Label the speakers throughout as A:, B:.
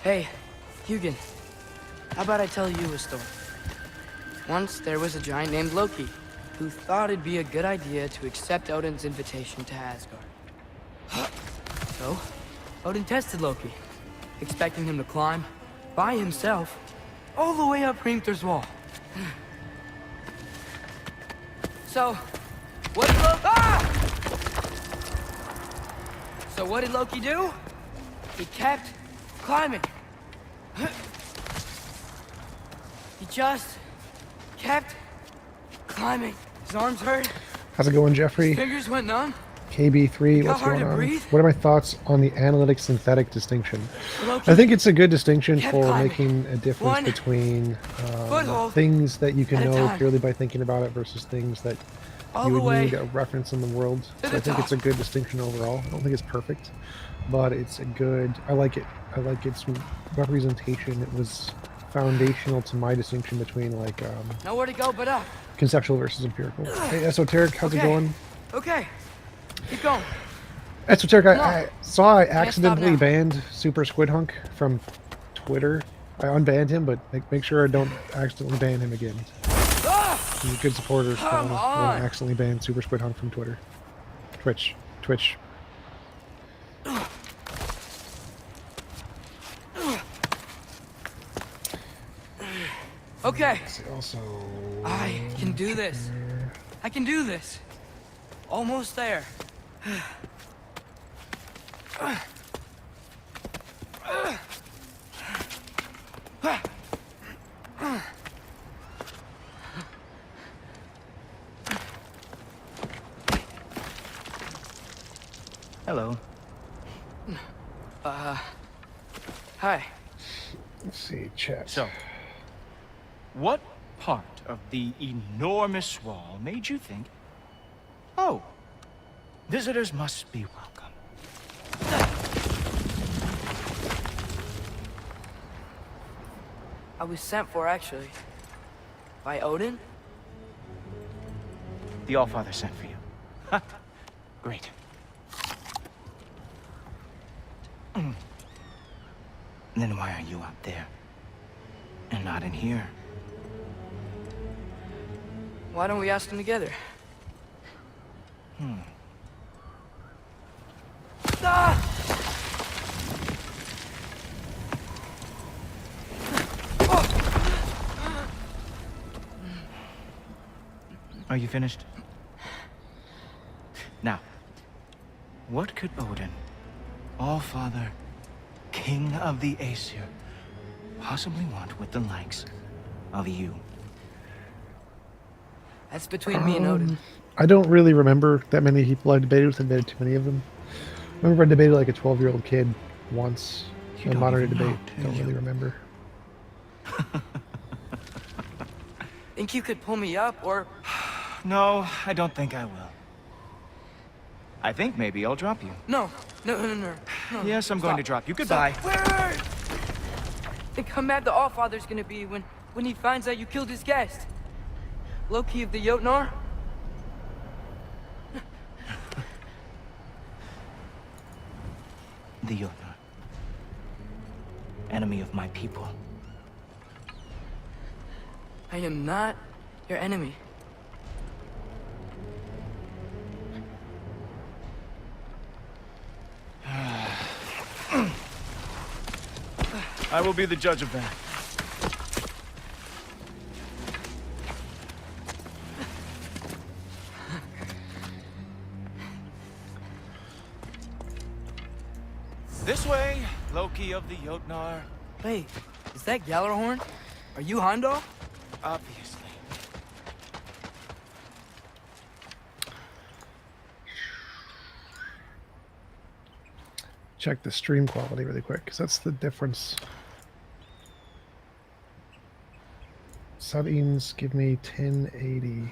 A: Hey, Hugin, how about I tell you a story? Once there was a giant named Loki, who thought it'd be a good idea to accept Odin's invitation to Asgard. So, Odin tested Loki, expecting him to climb, by himself, all the way up Hrimthur's wall. So, what did Loki... So what did Loki do? He kept climbing. He just kept climbing. His arms hurt.
B: How's it going, Jeffrey?
A: His fingers went numb.
B: KB3, what's going on? What are my thoughts on the analytic-synthetic distinction? I think it's a good distinction for making a difference between things that you can know purely by thinking about it versus things that you would need a reference in the world. So I think it's a good distinction overall. I don't think it's perfect, but it's a good... I like it. I like its representation. It was foundational to my distinction between, like,
A: nowhere to go but up.
B: Conceptual versus empirical. Hey, Esoteric, how's it going?
A: Okay. Keep going.
B: Esoteric, I saw I accidentally banned Super Squid Hunk from Twitter. I unbanned him, but make sure I don't accidentally ban him again. He's a good supporter. When I accidentally banned Super Squid Hunk from Twitter. Twitch.
A: Okay.
B: Also,
A: I can do this. I can do this. Almost there.
C: Hello.
A: Hi.
B: let's see, chat.
C: So, what part of the enormous wall made you think, oh, visitors must be welcome?
A: I was sent for, actually. By Odin?
C: The Allfather sent for you. Ha! Great. Then why are you out there? And not in here?
A: Why don't we ask them together? Ah!
C: Are you finished? Now, what could Odin, Allfather, King of the Aesir, possibly want with the likes of you?
A: That's between me and Odin.
B: I don't really remember that many people I debated with. I debated too many of them. I remember I debated like a 12-year-old kid once.
C: You
B: A modern
C: even
B: debate.
C: know, do
B: Don't
C: you?
B: really remember.
A: Think you could pull me up, or...
C: No, I don't think I will. I think maybe I'll drop you.
A: No.
C: Yes, I'm going to drop you. Goodbye.
A: Wait. Think how mad the Allfather's gonna be when he finds out you killed his guest. Loki of the Jotnar?
C: The Jotnar. Enemy of my people.
A: I am not your enemy.
C: I will be the judge of that. This way, Loki of the Jotnar.
A: Wait, is that Gjallarhorn? Are you Heimdall?
C: Obviously.
B: Check the stream quality really quick, because that's the difference. Settings, give me 1080.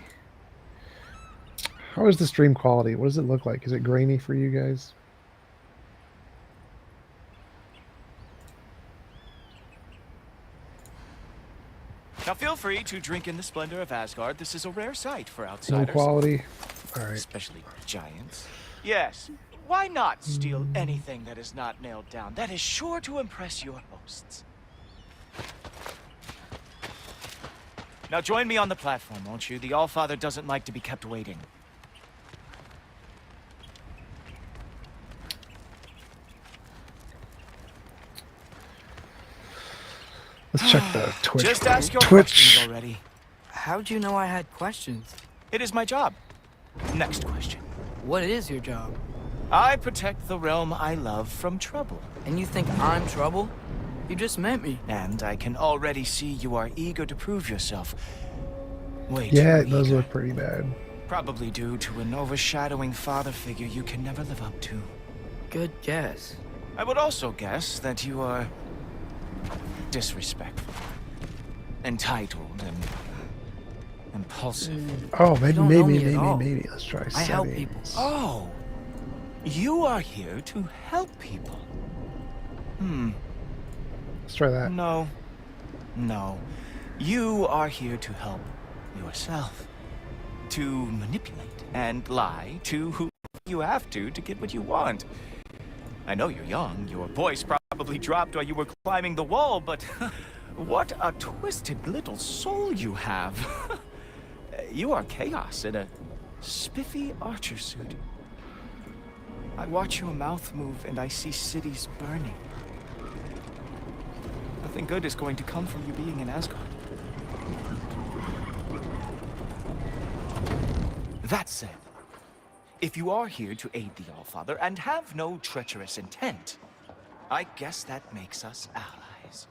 B: How is the stream quality? What does it look like? Is it grainy for you guys?
C: Now feel free to drink in the splendor of Asgard. This is a rare sight for
B: No
C: outsiders.
B: quality. All right.
C: Especially giants. Yes, why not steal anything that is not nailed down? That is sure to impress your hosts. Now join me on the platform, won't you? The Allfather doesn't like to be kept waiting.
B: Let's check the Twitch.
C: Just ask your
B: Twitch.
C: questions already.
A: How'd you know I had questions?
C: It is my job. Next question.
A: What is your job?
C: I protect the realm I love from trouble.
A: And you think I'm trouble? You just met me.
C: And I can already see you are eager to prove yourself. Way
B: Yeah,
C: too
B: those
C: eager.
B: look pretty bad.
C: Probably due to an overshadowing father figure you can never live up to.
A: Good guess.
C: I would also guess that you are disrespectful, entitled, and impulsive.
B: Oh, maybe,
A: don't know
B: maybe,
A: me at all.
B: maybe. Let's try
A: I help
B: settings.
A: people.
C: Oh, you are here to help people.
B: Let's try that.
C: No. You are here to help yourself. To manipulate and lie to who you have to get what you want. I know you're young. Your voice probably dropped while you were climbing the wall, but what a twisted little soul you have. You are chaos in a spiffy archer suit. I watch your mouth move and I see cities burning. Nothing good is going to come from you being in Asgard. That said, if you are here to aid the Allfather and have no treacherous intent, I guess that makes us allies.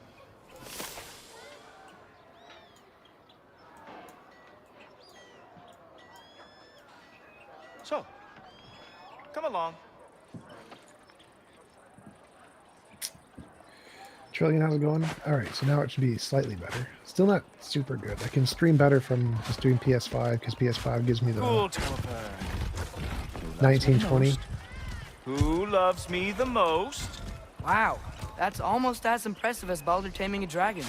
C: So, come along.
B: Trillion, how's it going? Alright, so now it should be slightly better. Still not super good. I can stream better from just doing PS5, because PS5 gives me the
C: Cool, Topher.
B: 1920.
C: Who loves me the most?
A: Wow, that's almost as impressive as Baldur taming a dragon.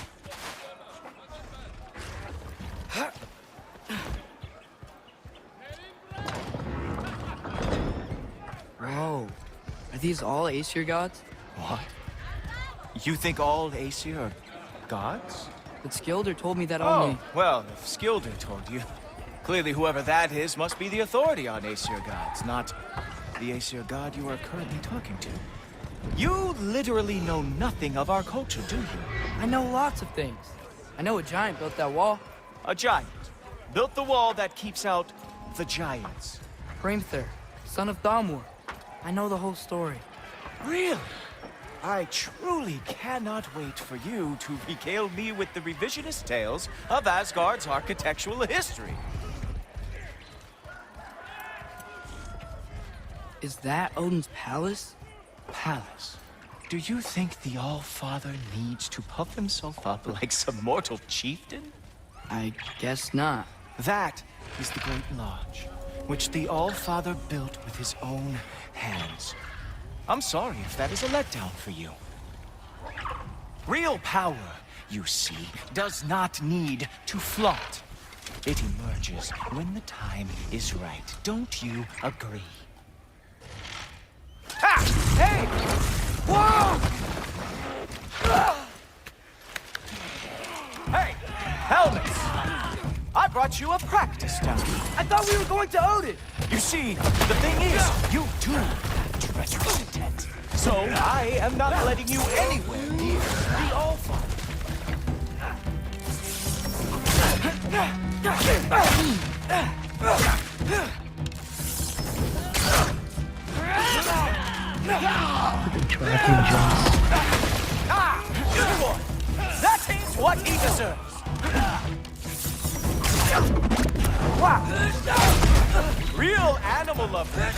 A: Whoa, are these all Aesir gods?
C: What? You think all Aesir are gods?
A: But Skilder told me that
C: Oh,
A: only...
C: well, if Skilder told you, clearly whoever that is must be the authority on Aesir gods, not the Aesir god you are currently talking to. You literally know nothing of our culture, do you?
A: I know lots of things. I know a giant built that wall.
C: A giant built the wall that keeps out the giants.
A: Hrimthur, son of Thamur. I know the whole story.
C: Really? I truly cannot wait for you to regale me with the revisionist tales of Asgard's architectural history.
A: Is that Odin's palace?
C: Palace. Do you think the All-Father needs to puff himself up like some mortal chieftain?
A: I guess not.
C: That is the Great Lodge, which the All-Father built with his own hands. I'm sorry if that is a letdown for you. Real power, you see, does not need to flaunt. It emerges when the time is right. Don't you agree? Ha! Hey! Whoa! Hey! Helmets! I brought you a practice down.
A: I thought we were going to Odin!
C: You see, the thing is, you too have treacherous intent. So I am not letting you anywhere near the All-Father.
B: Tracking jumps.
C: Ah! Good one! That is what he deserves! Wow! Real animal lover.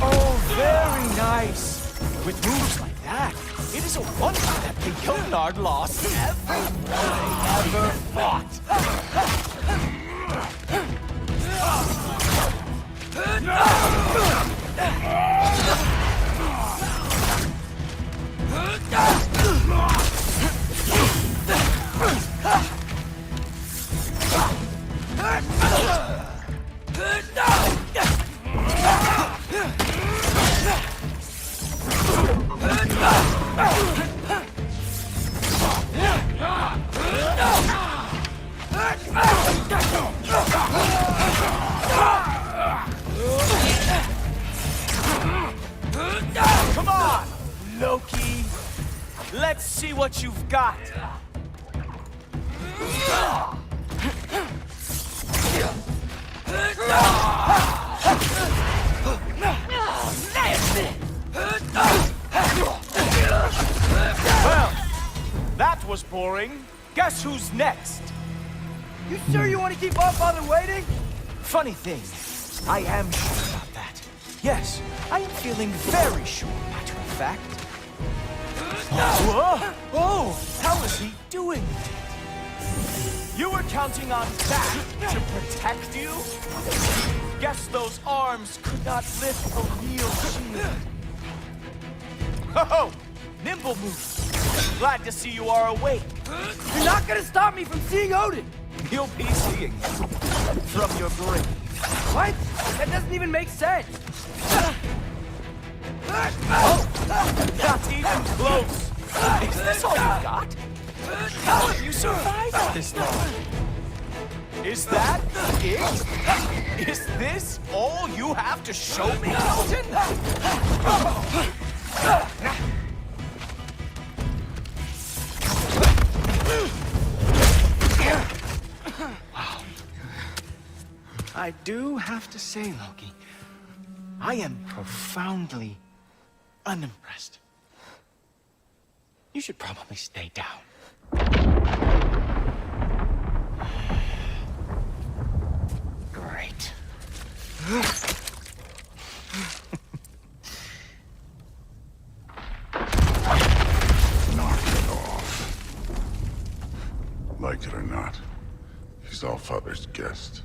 C: Oh, very nice. With moves like that, it is a wonder that the Jötnar lost every war they ever fought. Come on, Loki. Let's see what you've got. Well, that was boring. Guess who's next?
A: You sure you want to keep our father waiting?
C: Funny thing, I am sure about that. Yes, I am feeling very sure, matter of fact. Whoa! Oh, how is he doing it? You were counting on that to protect you? Guess those arms could not lift a real shield. Oh, nimble move. Glad to see you are awake.
A: You're not gonna stop me from seeing Odin!
C: You'll be seeing him from your grave.
A: What? That doesn't even make sense!
C: Not even close. Is this all you got? How have you survived this long? Is that it? Is this all you have to show me, Odin? Wow. I do have to say, Loki, I am profoundly unimpressed. You should probably stay down. Great.
D: Knock it off. Like it or not, he's Allfather's guest.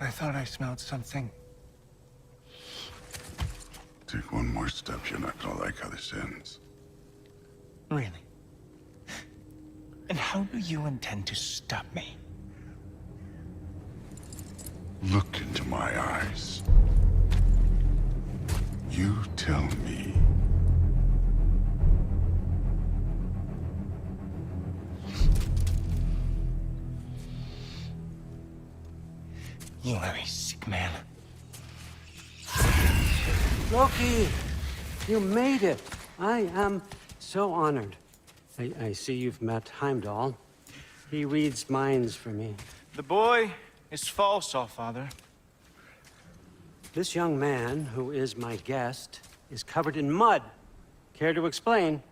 C: I thought I smelled something.
D: Take one more step, you're not gonna like how this ends.
C: Really? And how do you intend to stop me?
D: Look into my eyes. You tell me.
C: You are a sick man.
E: Loki, you made it. I am so honored. I see you've met Heimdall. He reads minds for me.
C: The boy is false, Allfather.
E: This young man, who is my guest, is covered in mud. Care to explain?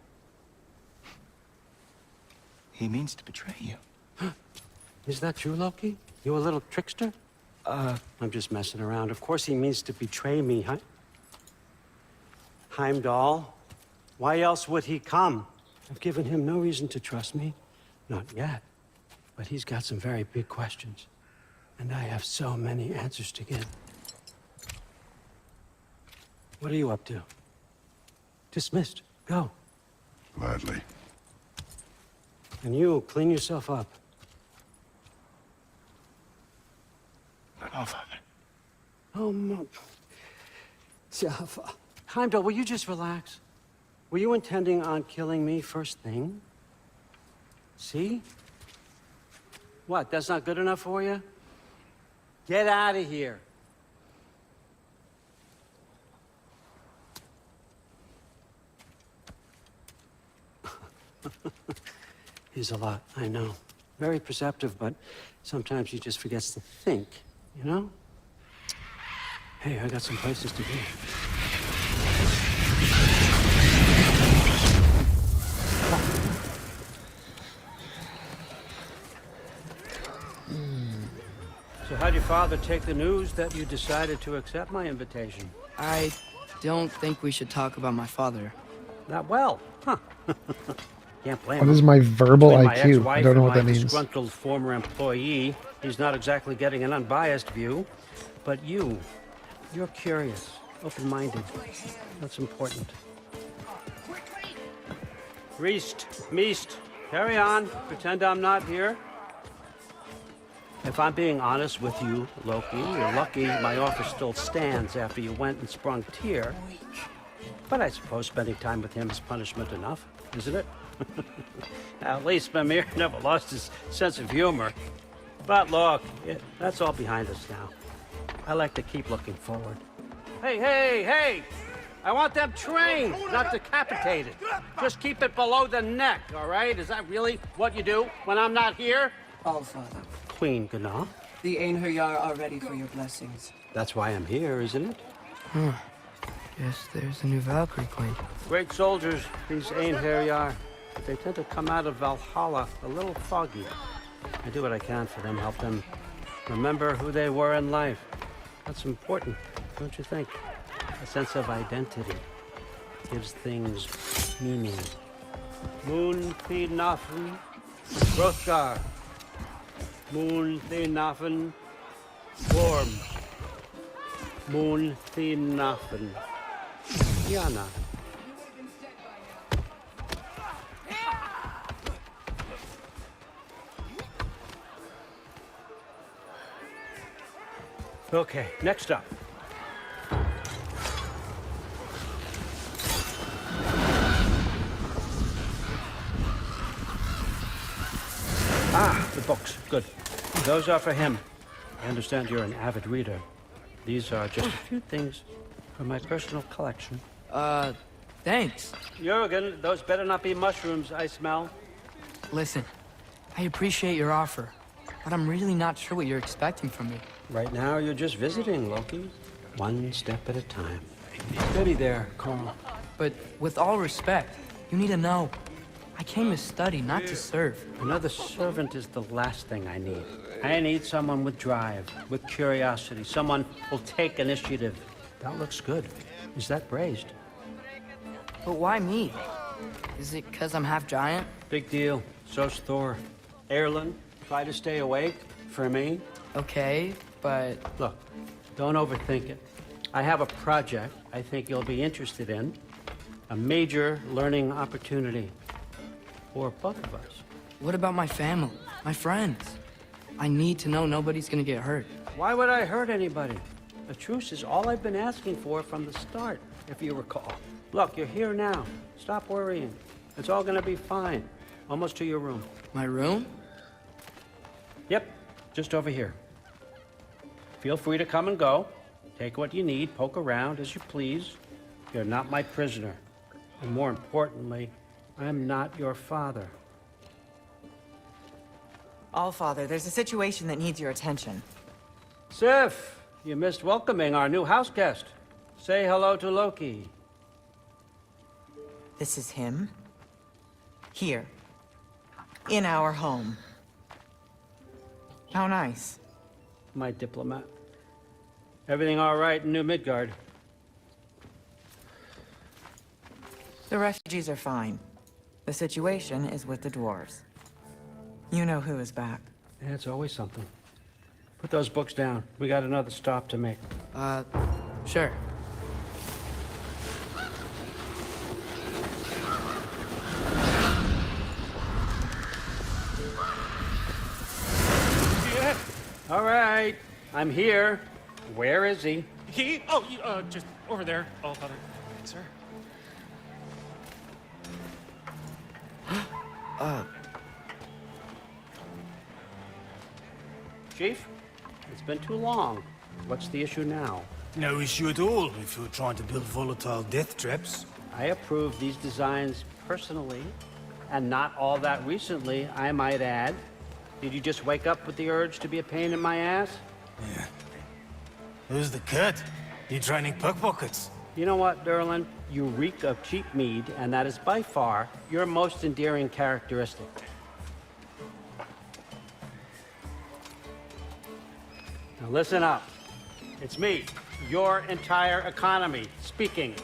C: He means to betray you.
E: Is that true, Loki? You a little trickster? I'm just messing around. Of course he means to betray me, huh? Heimdall? Why else would he come? I've given him no reason to trust me. Not yet. But he's got some very big questions. And I have so many answers to give. What are you up to? Dismissed. Go.
D: Gladly.
E: And you, clean yourself up.
C: But Allfather.
E: Oh, no. Heimdall, will you just relax? Were you intending on killing me first thing? See? What, that's not good enough for you? Get out of here. He's a lot, I know. Very perceptive, but sometimes he just forgets to think, you know? Hey, I got some places to be. So how'd your father take the news that you decided to accept my invitation?
A: I don't think we should talk about my father.
E: Not well, huh? Can't blame
B: What
E: him.
B: is my verbal
E: Between my
B: IQ? I
E: ex-wife
B: don't know
E: and
B: what that
E: my
B: means.
E: disgruntled former employee, he's not exactly getting an unbiased view. But you're curious, open-minded. That's important. Reist, Meest, carry on. Pretend I'm not here. If I'm being honest with you, Loki, you're lucky my offer still stands after you went and sprung Tyr. But I suppose spending time with him is punishment enough, isn't it? At least Mimir never lost his sense of humor. But look, that's all behind us now. I like to keep looking forward. Hey, hey, hey! I want them trained, not decapitated. Just keep it below the neck, all right? Is that really what you do when I'm not here?
F: All Father.
E: Queen Gana.
F: The Einherjar are ready for your blessings.
E: That's why I'm here, isn't it?
A: Guess there's a new Valkyrie Queen.
E: Great soldiers, these Einherjar. But they tend to come out of Valhalla a little foggy. I do what I can for them, help them remember who they were in life. That's important, don't you think? A sense of identity gives things meaning. Moon Thinafen, Hrothgar. Moon Thinafen, Worm. Moon Thinafen, Yana. Okay, next up. Ah, the books. Good. Those are for him. I understand you're an avid reader. These are just a few things from my personal collection.
A: Thanks.
E: Jurgen, those better not be mushrooms I smell.
A: Listen, I appreciate your offer, but I'm really not sure what you're expecting from me.
E: Right now, you're just visiting, Loki. One step at a time. Steady there, Carl.
A: But with all respect, you need to know, I came to study, not to serve.
E: Another servant is the last thing I need. I need someone with drive, with curiosity, someone who'll take initiative. That looks good. Is that braised?
A: But why me? Is it because I'm half giant?
E: Big deal. So's Thor. Erlen, try to stay awake for me.
A: Okay, but...
E: Look, don't overthink it. I have a project I think you'll be interested in. A major learning opportunity. For both of us.
A: What about my family? My friends? I need to know nobody's gonna get hurt.
E: Why would I hurt anybody? A truce is all I've been asking for from the start, if you recall. Look, you're here now. Stop worrying. It's all gonna be fine. Almost to your room.
A: My room?
E: Yep, just over here. Feel free to come and go. Take what you need, poke around as you please. You're not my prisoner. And more importantly, I'm not your father.
G: All Father, there's a situation that needs your attention.
E: Sif, you missed welcoming our new house guest. Say hello to Loki.
G: This is him. Here. In our home. How nice.
E: My diplomat. Everything all right in New Midgard?
G: The refugees are fine. The situation is with the dwarves. You know who is back.
E: Yeah, it's always something. Put those books down. We got another stop to make.
A: Sure.
E: Yeah. All right. I'm here. Where is he?
H: He? Oh, just over there. All Father. Sir.
E: Chief? It's been too long. What's the issue now?
I: No issue at all if you're trying to build volatile death traps.
E: I approve these designs personally, and not all that recently, I might add. Did you just wake up with the urge to be a pain in my ass?
I: Yeah. Who's the cut? You training pickpockets?
E: You know what, Derlin? You reek of cheap mead, and that is by far your most endearing characteristic. Now listen up. It's me, your entire economy, speaking.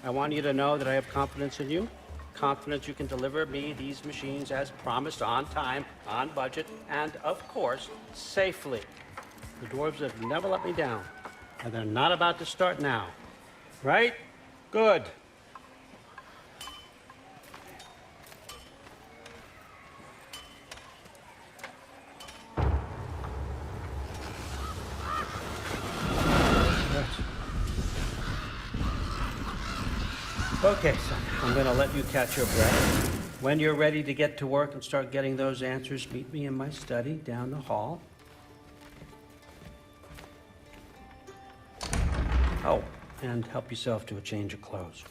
E: I want you to know that I have confidence in you. Confidence you can deliver me these machines as promised, on time, on budget, and of course, safely. The dwarves have never let me down, and they're not about to start now. Right? Good. Okay, son. I'm gonna let you catch your breath. When you're ready to get to work and start getting those answers, meet me in my study down the hall. Oh, and help yourself to a change of clothes.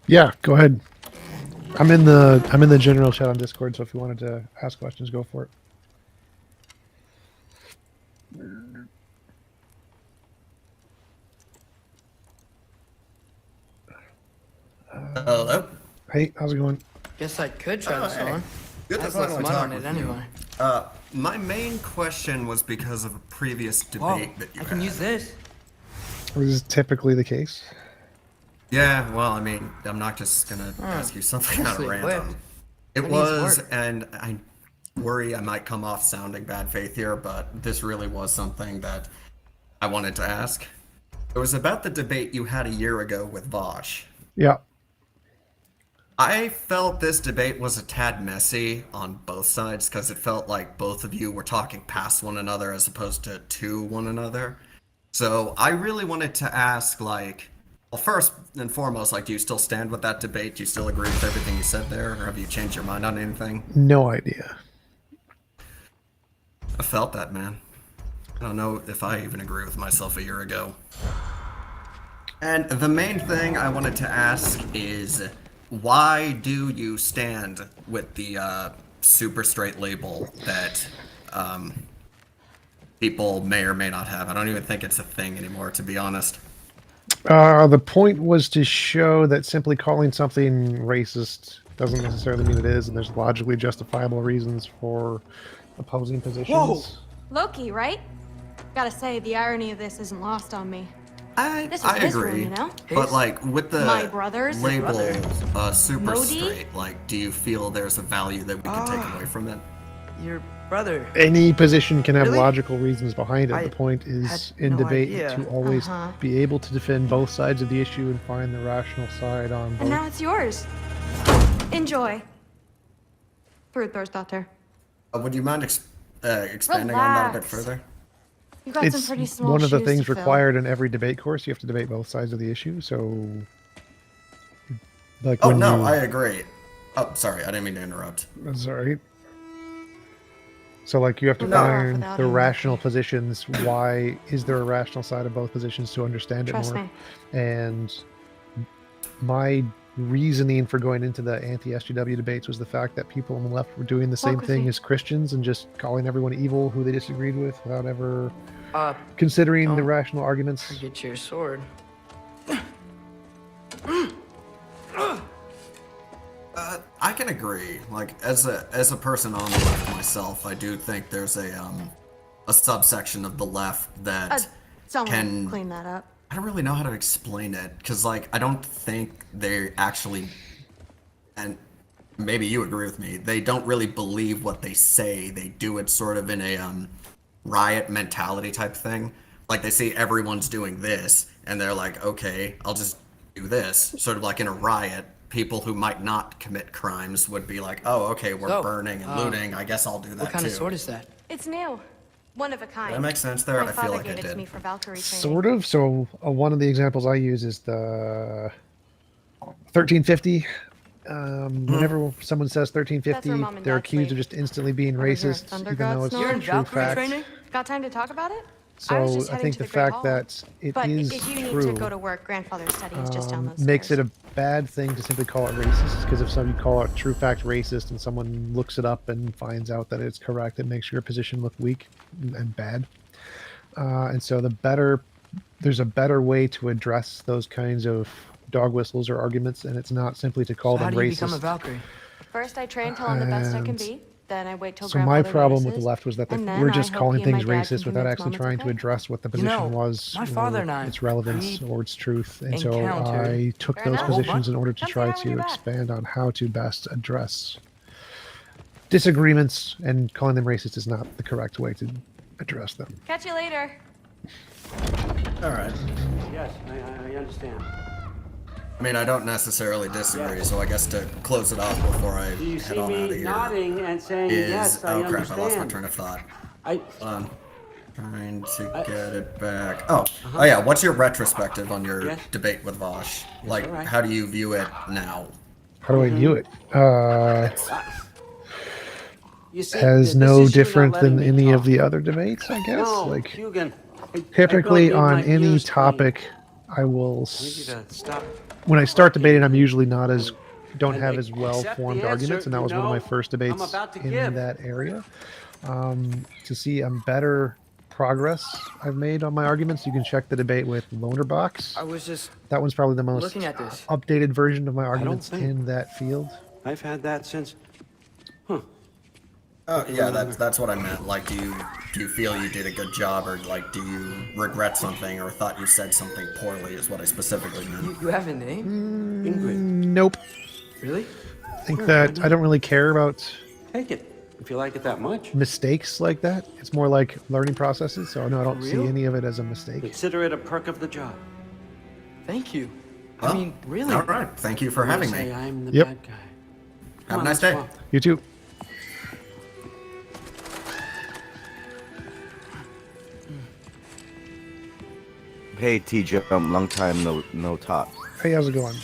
B: Yeah, go ahead. I'm in the general chat on Discord, so if you wanted to ask questions, go for it.
J: Hello?
B: Hey, how's it going?
A: Guess I could try this on.
J: Good to
A: Has less
J: finally
A: mud
J: talk
A: on it
J: with you.
A: anyway.
J: My main question was because of a previous
A: Whoa,
J: debate that you
A: I
J: had.
A: can use this.
B: This is typically the case.
J: Yeah, well, I mean, I'm not just gonna ask you something out of
A: nicely
J: random.
A: equipped.
J: It
A: That needs
J: was,
A: work.
J: and I worry I might come off sounding bad faith here, but this really was something that I wanted to ask. It was about the debate you had a year ago with Vosh.
B: Yeah.
J: I felt this debate was a tad messy on both sides because it felt like both of you were talking past one another as opposed to one another. So I really wanted to ask, like, well, first and foremost, like, do you still stand with that debate? Do you still agree with everything you said there, or have you changed your mind on anything?
B: No idea.
J: I felt that, man. I don't know if I even agree with myself a year ago. And the main thing I wanted to ask is, why do you stand with the super straight label that people may or may not have? I don't even think it's a thing anymore, to be honest.
B: The point was to show that simply calling something racist doesn't necessarily mean it is, and there's logically justifiable reasons for opposing positions.
A: Whoa!
K: Loki, right? Gotta say, the irony of this isn't lost on me. This was
J: I
K: his
J: agree,
K: room, you know?
J: but like with the
K: My brother's
J: label
K: brother.
J: super
K: Modi?
J: straight, like, do you feel there's a value that we can take away from it?
A: Your brother.
B: Any position can have
A: Really?
B: logical reasons behind it.
A: I
B: The point is,
A: had
B: in
A: no
B: debate,
A: idea.
B: to always
K: Uh-huh.
B: be able to defend both sides of the issue and find the rational side on
K: And
B: both.
K: now it's yours. Enjoy. Frukostdotter.
J: Would you mind expanding on that a bit
K: Relax.
J: further?
K: You got some
B: It's
K: pretty small
B: one of the
K: shoes
B: things
K: to fill.
B: required in every debate course. You have to debate both sides of the issue. So, like,
J: Oh
B: when
J: no,
B: you,
J: I agree. Oh, sorry, I didn't mean to interrupt.
B: That's all right. So, like, you have to
K: No.
B: find
K: Without
B: the
K: him.
B: rational positions. Why is there a rational side of both positions to understand
K: Trust
B: it more?
K: me.
B: And my reasoning for going into the anti-SGW debates was the fact that people on the left were doing the same
K: Walk with
B: thing
K: me.
B: as Christians and just calling everyone evil who they disagreed with without ever
A: Uh,
B: considering the
A: don't
B: rational arguments.
A: get your sword.
J: I can agree. Like, as a person on the left myself, I do think there's a subsection of the left that
K: Someone
J: can
K: clean that up.
J: I don't really know how to explain it because, like, I don't think they actually, and maybe you agree with me, they don't really believe what they say. They do it sort of in a riot mentality type thing. Like, they see everyone's doing this, and they're like, okay, I'll just do this. Sort of like in a riot, people who might not commit crimes would be like, oh, okay, we're
A: So,
J: burning and looting. I guess I'll do that
A: What kind
J: too.
A: of sword is that?
K: It's new. One of a kind.
J: That makes sense there.
K: My
J: I feel
K: father
J: like I
K: gave it to
J: did.
K: me for Valkyrie training.
B: Sort of. So one of the examples I use is the 1350. Whenever someone says
K: That's
B: 1350,
K: where Mom and
B: they're
K: Dad
B: accused of
K: sleep.
B: just instantly being
K: Over here at
B: racist,
K: Thunder
B: even though
K: Gods
B: it's
K: now?
A: You're in
B: true
A: Valkyrie
B: fact.
A: training?
K: Got time to talk about it?
B: So
K: I was just
B: I
K: heading
B: think
K: to
B: the
K: the Great
B: fact
K: Hall.
B: that it
K: But
B: is
K: if you need
B: true
K: to go to work, grandfather's study is just down those
B: makes
K: stairs.
B: it a bad thing to simply call it racist. Because if somebody call it true fact racist and someone looks it up and finds out that it's correct, it makes your position look weak and bad. And so there's a better way to address those kinds of dog whistles or arguments, and it's not simply to call
A: So how
B: them
A: do you
B: racist.
A: become a Valkyrie?
K: First, I train till I'm the best I can
B: And
K: be. Then I wait till
B: So my
K: grandfather
B: problem with the
K: notices,
B: left was that
K: and then
B: we're
K: I
B: just
K: hope
B: calling
K: he and my
B: things
K: dad
B: racist
K: can
B: without
K: convince
B: actually
K: Mom it's
B: trying to
K: okay.
B: address what the
A: You
B: position
A: know,
B: was,
A: my father and I,
B: its relevance
A: we
B: or its truth. And so
A: encountered-
B: I took
K: Fair
B: those
K: enough.
B: positions in order to
K: Come
B: try
K: say hi when
B: to
K: you're back.
B: expand on how to best address disagreements, and calling them racist is not the correct way to address them.
K: Catch you later.
J: All right.
E: Yes, I understand.
J: I mean, I don't necessarily disagree, so I guess to close it off before I head on out of here
E: nodding and saying yes, I
J: oh crap,
E: understand.
J: I lost my train of thought. Trying to get it back. Oh yeah, what's your retrospective on your debate with Vosh? Like, how do you view it now?
B: How do I view it? As no different than any of the other debates, I guess. Like, typically on any topic, I will. When I start debating, I'm usually don't have as well-formed arguments, and that was one of my first debates in that area. To see better progress I've made on my arguments, you can check the debate with Lonerbox. That one's probably the most updated version of my arguments in that field.
E: I've had that since.
J: Oh yeah, that's what I meant. Like, do you feel you did a good job, or like, do you regret something, or thought you said something poorly? Is what I specifically meant.
A: You have a name? Ingrid.
B: Nope.
A: Really?
B: I think that I don't really care about.
E: Take it if you like it that much.
B: Mistakes like that. It's more like learning processes. So no, I don't see any of it as a mistake.
E: Consider it a perk of the job.
A: Thank you.
J: Well,
A: I mean, really.
J: All right. Thank you for having me.
E: I'm the bad guy.
J: Have a nice day.
B: You too.
L: Hey, T-Jump, long time no talk.
B: Hey, how's it going?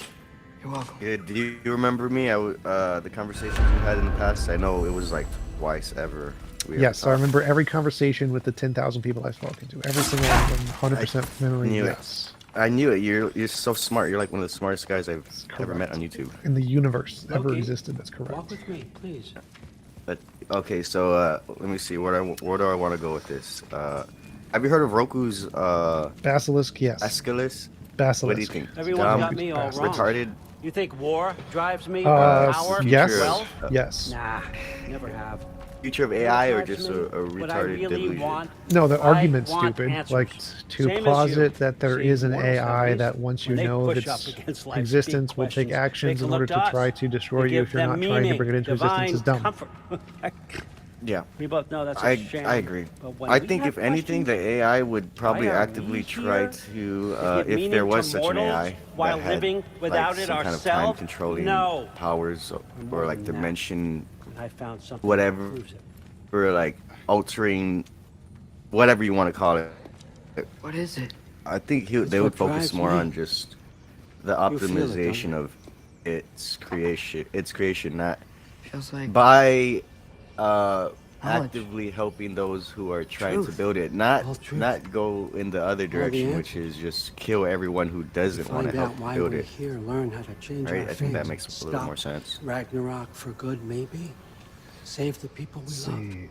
A: You're welcome.
L: Yeah, do you remember me? The conversations we had in the past? I know it was like twice ever.
B: Yes, I remember every conversation with the 10,000 people I've spoken to. Every single one of them, 100% memory. Yes.
L: I knew it. You're so smart. You're like one of the smartest guys I've ever met on YouTube.
B: In the universe ever existed. That's correct.
E: Walk with me, please.
L: But okay, so let me see. Where do I want to go with this? Have you heard of Roku's
B: Basilisk? Yes.
L: Basilisk?
B: Basilisk.
L: What do you think?
E: Everyone got me all wrong.
L: Retarded?
E: You think war drives me? Power?
B: Yes.
E: Wealth?
B: Yes.
E: Nah, never have.
L: Future of AI or just a retarded delusion?
B: No, the argument's stupid. Like, to posit that there is an AI that once you know of its existence will take actions in order to try to destroy you if you're not trying to bring it into existence is dumb.
L: Yeah,
E: we both know that's a shame.
L: I agree. I think if anything, the AI would probably actively try to, if there was such an AI
E: while
L: that had
E: living without
L: like, some kind of time-controlling powers or like dimension,
E: I found something
L: whatever, or like altering, whatever you want to call it.
A: What is it?
L: I think they would focus more on just the optimization of its creation, not by actively helping those who are trying to build it, not go in the other direction, which is just kill everyone who doesn't want to help build it.
E: Here, learn how to change
L: right? I think that makes a little more sense.
E: Ragnarok for good, maybe. Save the people we love.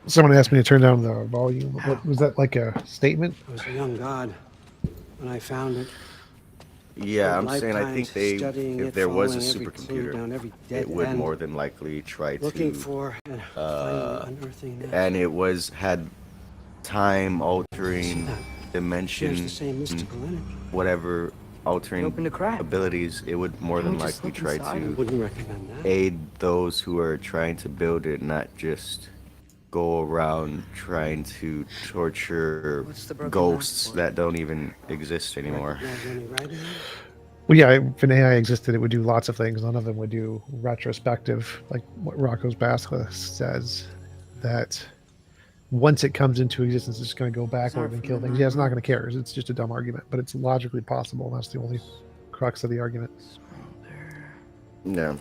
B: Someone asked me to turn down the volume. What was that, like a statement?
E: I was a young god when I found it.
L: Yeah, I'm saying I think if there was a supercomputer, it would more than likely try to, and it had time altering, dimension, whatever altering abilities, it would more than likely try to aid those who are trying to build it, not just go around trying to torture ghosts that don't even exist anymore.
B: Well, yeah, if an AI existed, it would do lots of things. None of them would do retrospective, like what Rocco's Basilisk says, that once it comes into existence, it's going to go backward and kill things. Yeah, it's not going to care. It's just a dumb argument, but it's logically possible. That's the only crux of the argument.
L: Yeah.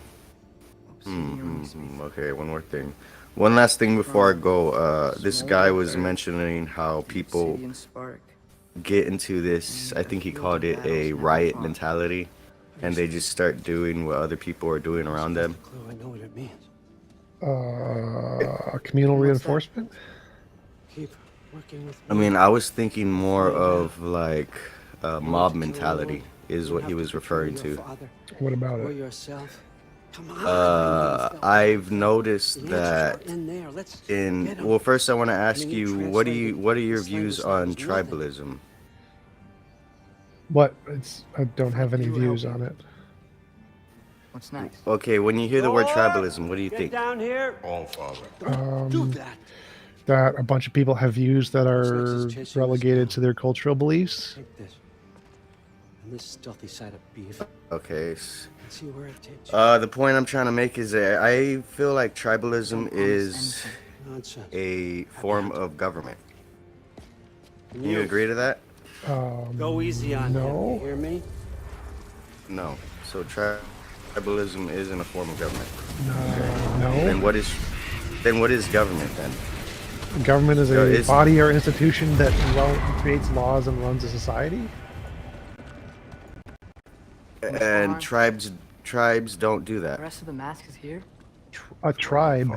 L: Okay, one more thing. One last thing before I go. This guy was mentioning how people get into this, I think he called it a riot mentality, and they just start doing what other people are doing around them.
E: I know what it means.
B: Communal reinforcement?
E: Keep working with me.
L: I mean, I was thinking more of like mob mentality is what he was referring to.
B: What about it?
L: I've noticed that well, first I want to ask you, what are your views on tribalism?
B: What? I don't have any views on it.
A: What's next?
L: Okay, when you hear the word tribalism, what do you think?
E: Down here.
D: All father.
E: Do that.
B: that a bunch of people have used that are relegated to their cultural beliefs.
E: Take this. And this stealthy side of beef.
L: Okay.
E: See where it takes you.
L: The point I'm trying to make is that I feel like tribalism is a form of government. Can you agree to that?
E: Go easy on him, you hear me?
L: No. So tribalism isn't a form of government.
B: No.
L: Then what is government then?
B: Government is a body or institution that creates laws and runs a society.
L: And tribes don't do that.
A: The rest of the mask is here.
B: A tribe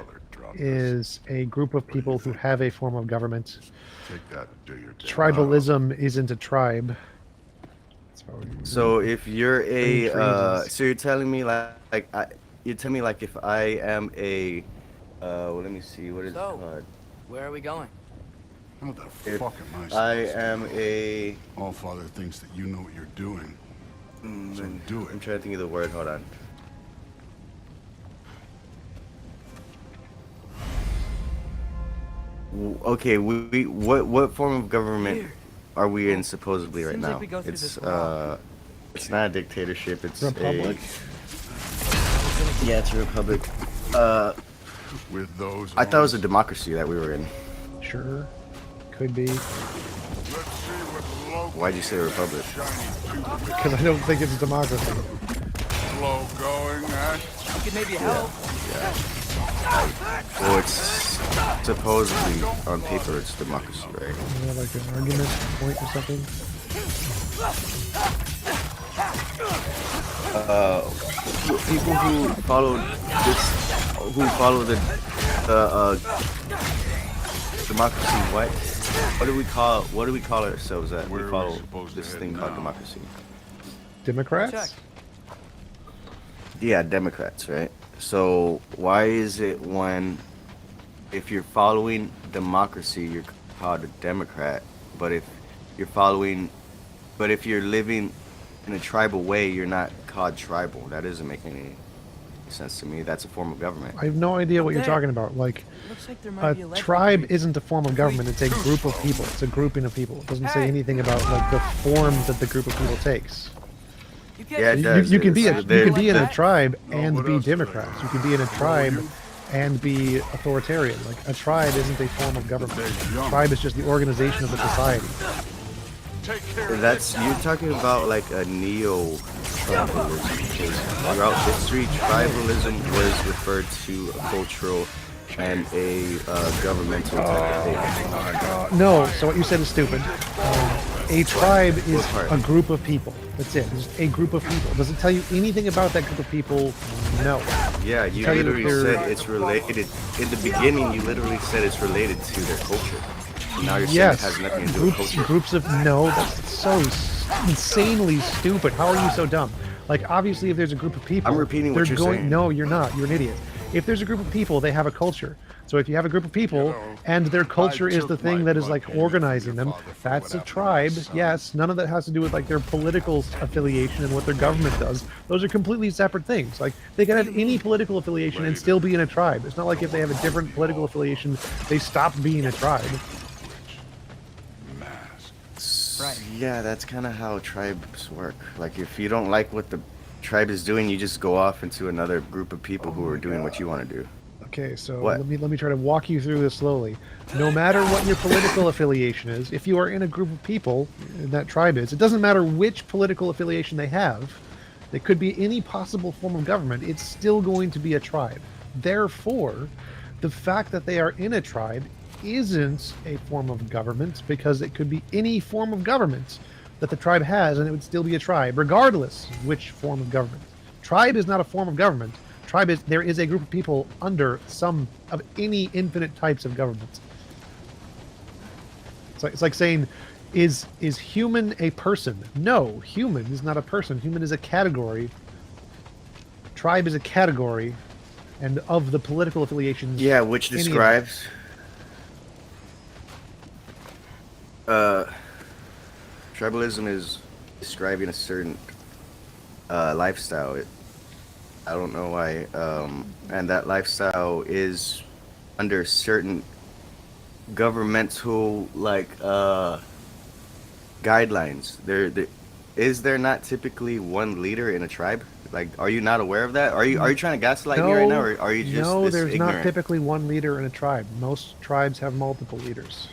B: is a group of people who have a form of government. Tribalism isn't a tribe.
L: So if you're so you're telling me you tell me like if I am a well, let me see, what is it called?
A: Where are we going?
D: What the fuck am
L: I am a
D: All Father thinks that you know what you're doing. So do it.
L: I'm trying to think of the word. Hold on. Okay, what form of government are we in supposedly right now? It's not a dictatorship. It's
B: republic.
L: Yeah, it's a republic.
D: With those.
L: I thought it was a democracy that we were in.
B: Sure, could be.
L: Why'd you say republic?
B: Because I don't think it's a democracy.
D: Slow going, man.
A: You could maybe help.
L: Yeah. Well, it's supposedly on paper it's democracy, right?
B: Yeah, like an argument point or something.
L: People who follow the democracy, what do we call ourselves that we follow this thing called democracy?
B: Democrats?
L: Yeah, Democrats, right? So why is it if you're following democracy, you're called a Democrat, but if you're living in a tribal way, you're not called tribal? That doesn't make any sense to me. That's a form of government.
B: I have no idea what you're talking about. Like a tribe isn't a form of government. It's a group of people. It's a grouping of people. It doesn't say anything about like the form that the group of people takes.
L: Yeah, it does.
B: You can be in a tribe and be Democrats. You can be in a tribe and be authoritarian. Like a tribe isn't a form of government. A tribe is just the organization of the society.
L: You're talking about like a neo-tribalism, because throughout history, tribalism was referred to a cultural and a governmental type of thing.
B: No, so what you said is stupid. A tribe is a group of people. That's it. It's a group of people. Does it tell you anything about that group of people? No.
L: Yeah, you literally said it's related. In the beginning, you literally said it's related to their culture. Now you're saying it has nothing to do with culture.
B: Groups of that's so insanely stupid. How are you so dumb? Like obviously, if there's a group of people,
L: I'm repeating what you're saying.
B: No, you're not. You're an idiot. If there's a group of people, they have a culture. So if you have a group of people and their culture is the thing that is like organizing them, that's a tribe. Yes, none of that has to do with like their political affiliation and what their government does. Those are completely separate things. Like they can have any political affiliation and still be in a tribe. It's not like if they have a different political affiliation, they stop being a tribe.
L: Right. Yeah, that's kind of how tribes work. Like if you don't like what the tribe is doing, you just go off into another group of people who are doing what you want to do.
B: Okay, so let me try to walk you through this slowly. No matter what your political affiliation is, if you are in a group of people, and that tribe is, it doesn't matter which political affiliation they have. It could be any possible form of government. It's still going to be a tribe. Therefore, the fact that they are in a tribe isn't a form of government, because it could be any form of government that the tribe has, and it would still be a tribe, regardless which form of government. Tribe is not a form of government. Tribe is there is a group of people under some of any infinite types of government. It's like saying, is human a person? No, human is not a person. Human is a category. Tribe is a category, and of the political affiliations.
L: Yeah, which describes. Tribalism is describing a certain lifestyle. I don't know why, and that lifestyle is under certain governmental like guidelines. Is there not typically one leader in a tribe? Like, are you not aware of that? Are you trying to gaslight me right now, or are you just
B: no? There's
L: ignorant?
B: not typically one leader in a tribe. Most tribes have multiple leaders.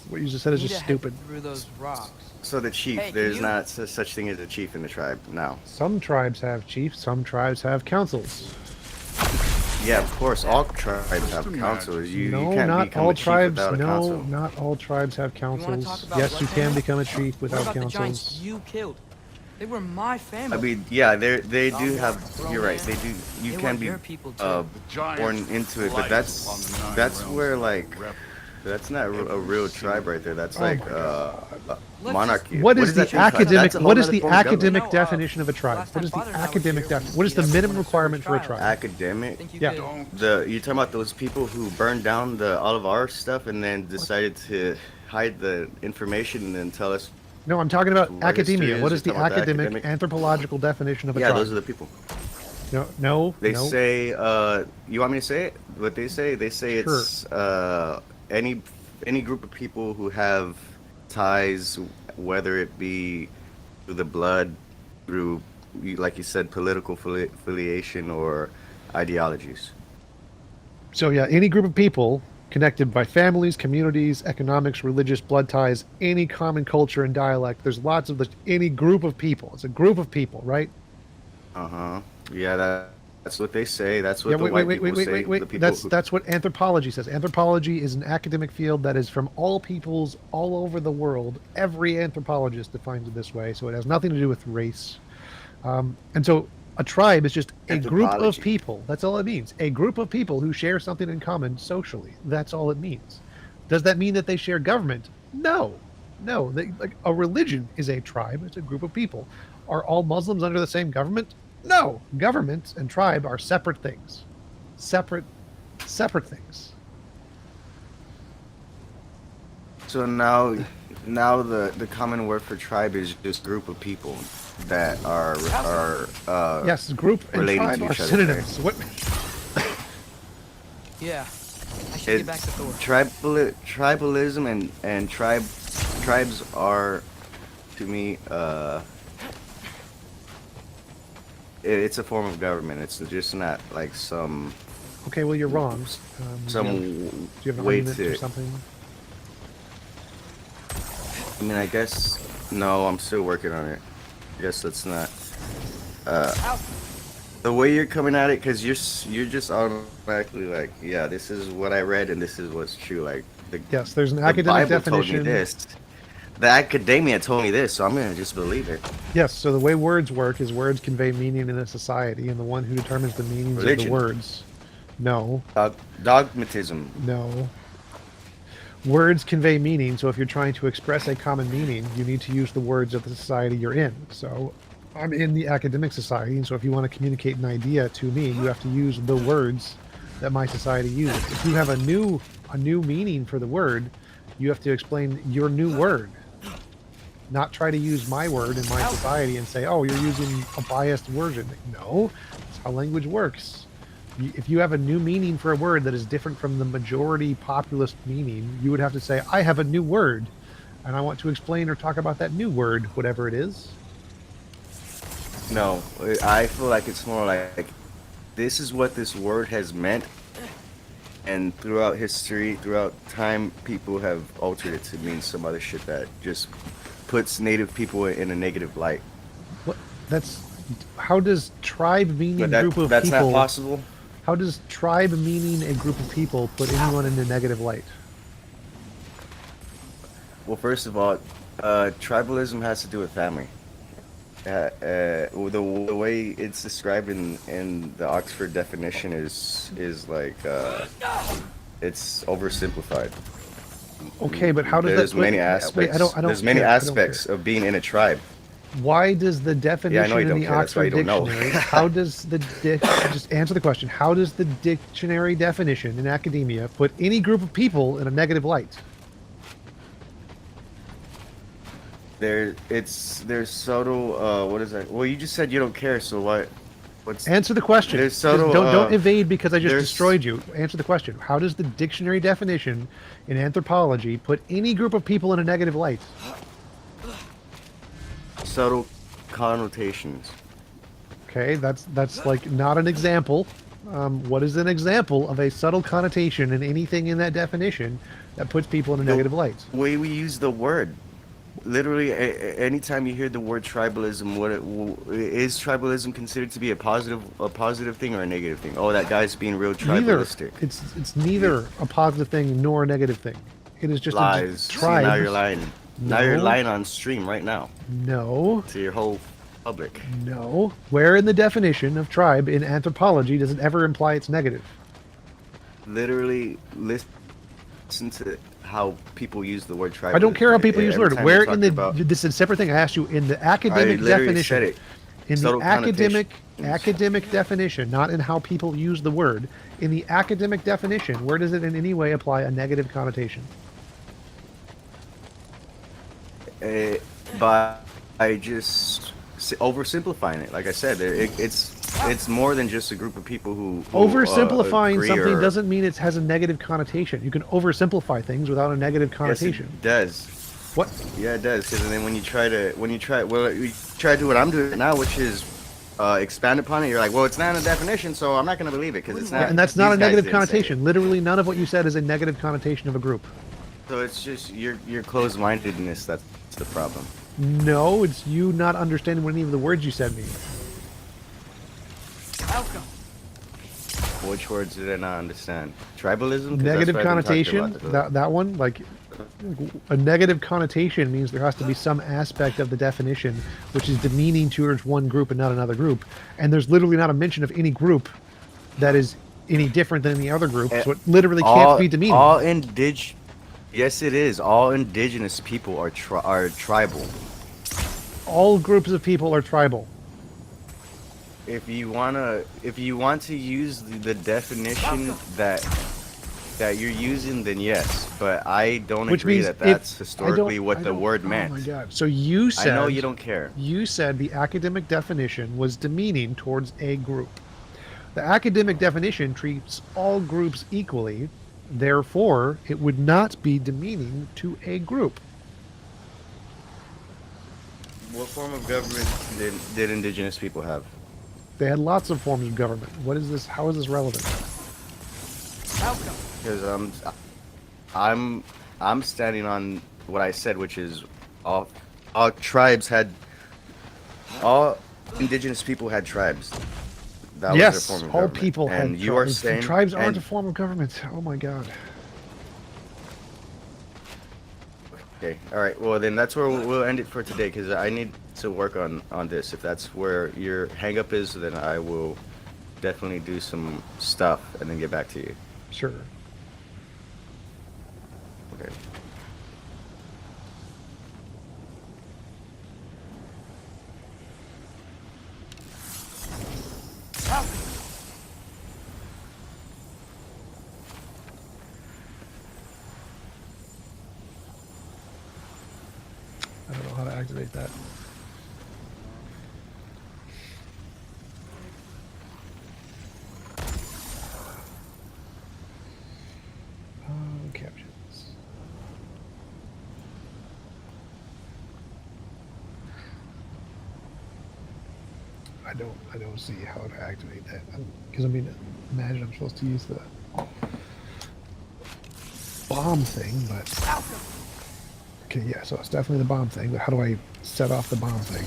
B: What you just said is just stupid.
A: Through those rocks.
L: So the chief,
A: Hey,
L: there's not such thing as a chief in the tribe now.
B: Some tribes have chiefs. Some tribes have councils.
L: Yeah, of course, all tribes have councils. You can't
B: not
L: become
B: all
L: a chief
B: tribes.
L: without a council.
B: Not all tribes have councils. Yes, you can become a chief without
A: what about the giants
B: councils.
A: you killed? They were my family.
L: I mean, yeah, they do have. You're right. They do. You can be born into it, but that's where like that's not a real tribe right there. That's like monarchy.
B: What is the academic? What is the academic definition of a tribe? What is the academic definition? What is the minimum requirement for a tribe?
L: Academic.
B: Yeah.
L: You're talking about those people who burned down all of our stuff and then decided to hide the information and then tell us.
B: No, I'm talking about academia. What is the academic anthropological definition of a tribe?
L: Yeah, those are the people.
B: No.
L: They say. You want me to say it? What they say? They say it's any group of people who have ties, whether it be through the blood, through, like you said, political affiliation or ideologies.
B: So yeah, any group of people connected by families, communities, economics, religious, blood ties, any common culture and dialect. There's lots of any group of people. It's a group of people, right?
L: Yeah, that's what they say. That's what white people say.
B: That's what anthropology says. Anthropology is an academic field that is from all peoples all over the world. Every anthropologist defines it this way, so it has nothing to do with race. And so a tribe is just a group of people. That's all it means. A group of people who share something in common socially. That's all it means. Does that mean that they share government? No. Like a religion is a tribe. It's a group of people. Are all Muslims under the same government? No. Government and tribe are separate things. Separate things.
L: So now the common word for tribe is just group of people that are
B: yes, group and tribe are synonyms. What?
A: Yeah, I should get back to Thor.
L: Tribalism and tribes are, to me, it's a form of government. It's just not like some.
B: Okay, well you're wrong. Do you have an argument or something?
L: I mean, I guess no. I'm still working on it. I guess that's not the way you're coming at it, because you're just automatically like, yeah, this is what I read and this is what's true. Like
B: yes, there's an academic definition.
L: Told me this. The academia told me this, so I'm gonna just believe it.
B: Yes. So the way words work is words convey meaning in a society, and the one who determines the meanings of the words. No.
L: Dogmatism.
B: No. Words convey meaning, so if you're trying to express a common meaning, you need to use the words of the society you're in. So I'm in the academic society, and so if you want to communicate an idea to me, you have to use the words that my society uses. If you have a new meaning for the word, you have to explain your new word. Not try to use my word in my society and say, oh, you're using a biased version. No, that's how language works. If you have a new meaning for a word that is different from the majority populist meaning, you would have to say, I have a new word, and I want to explain or talk about that new word, whatever it is.
L: No, I feel like it's more like, this is what this word has meant, and throughout history, throughout time, people have altered it to mean some other shit that just puts native people in a negative light.
B: What? How does tribe meaning group of people...
L: That's not possible?
B: How does tribe meaning a group of people put anyone in a negative light?
L: Well, first of all, tribalism has to do with family. The way it's described in the Oxford definition is like it's oversimplified.
B: Okay, but how does
L: there's many aspects? There's many aspects of being in a tribe.
B: Why does the definition in the Oxford Dictionary, how does just answer the question, how does the dictionary definition in academia put any group of people in a negative light?
L: There's subtle, what is that? Well, you just said you don't care, so what?
B: Answer the question.
L: There's subtle,
B: don't evade because I just
L: there's-
B: destroyed you. Answer the question. How does the dictionary definition in anthropology put any group of people in a negative light?
L: Subtle connotations.
B: Okay, that's like not an example. What is an example of a subtle connotation in anything in that definition that puts people in a negative light?
L: The way we use the word. Literally, anytime you hear the word tribalism, is tribalism considered to be a positive thing or a negative thing? Oh, that guy's being real tribalistic.
B: Neither. It's neither a positive thing nor a negative thing. It is just
L: Lies.
B: a tribe.
L: See, now you're lying. Now you're
B: No.
L: lying on stream right now
B: No.
L: to your whole public.
B: No. Where in the definition of tribe in anthropology does it ever imply it's negative?
L: Literally, listen to how people use the word tribalism.
B: I don't care how people use the
L: Every
B: word.
L: time
B: Where
L: they
B: in
L: talk
B: the
L: about-
B: this is a separate thing. I asked you in the
L: I
B: academic
L: literally
B: definition.
L: said it.
B: In the
L: Subtle
B: academic definition, not in how people use the word. In the academic definition, where does it in any way apply a negative connotation?
L: By just oversimplifying it. Like I said, it's more than just a group of people who
B: Oversimplifying
L: agree
B: something
L: or-
B: doesn't mean it has a negative connotation. You can oversimplify things without a negative connotation.
L: Yes, it does.
B: What?
L: Yeah, it does. Because then when you try to do what I'm doing now, which is expand upon it, you're like, well, it's not in the definition, so I'm not going to believe it because it's not.
B: And that's not a
L: these guys
B: negative
L: didn't say it.
B: connotation. Literally, none of what you said is a negative connotation of a group.
L: So it's just your closed-mindedness that's the problem.
B: No, it's you not understanding what any of the words you said mean.
A: Welcome.
L: Which words did I not understand? Tribalism? 'Cause that's
B: Negative
L: what I've been talking
B: connotation.
L: about.
B: That one, like a negative connotation means there has to be some aspect of the definition which is demeaning towards one group and not another group. And there's literally not a mention of any group that is any different than the other group. So it literally can't be demeaning.
L: Yes, it is. All indigenous people are tribal.
B: All groups of people are tribal.
L: If you want to use the definition that you're using, then yes. But I don't
B: Which
L: agree
B: means
L: that that's historically
B: I
L: what the
B: don't-
L: word meant.
B: Oh my god! So you said
L: I know you don't care.
B: You said the academic definition was demeaning towards a group. The academic definition treats all groups equally. Therefore, it would not be demeaning to a group.
L: What form of government did indigenous people have?
B: They had lots of forms of government. What is this? How is this relevant?
L: Because I'm standing on what I said, which is all indigenous people had tribes. That was
B: yes,
L: their form of
B: all
L: government.
B: people had
L: and you
B: tribes.
L: are saying
B: Tribes aren't a form of government. Oh my god.
L: Okay, all right. Well, then that's where we'll end it for today because I need to work on this. If that's where your hang up is, then I will definitely do some stuff and then get back to you.
B: Sure.
L: Okay.
B: I don't know how to activate that. Captions. I don't see how to activate that. Because I mean, imagine I'm supposed to use the bomb thing, but okay, yeah. So it's definitely the bomb thing. But how do I set off the bomb thing?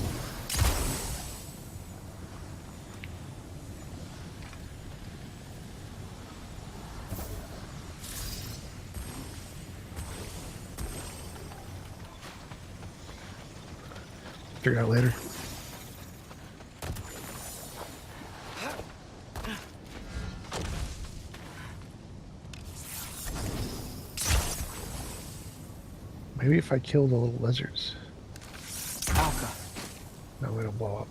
B: Figure it out later. Maybe if I kill the little lizards. No, they don't blow up.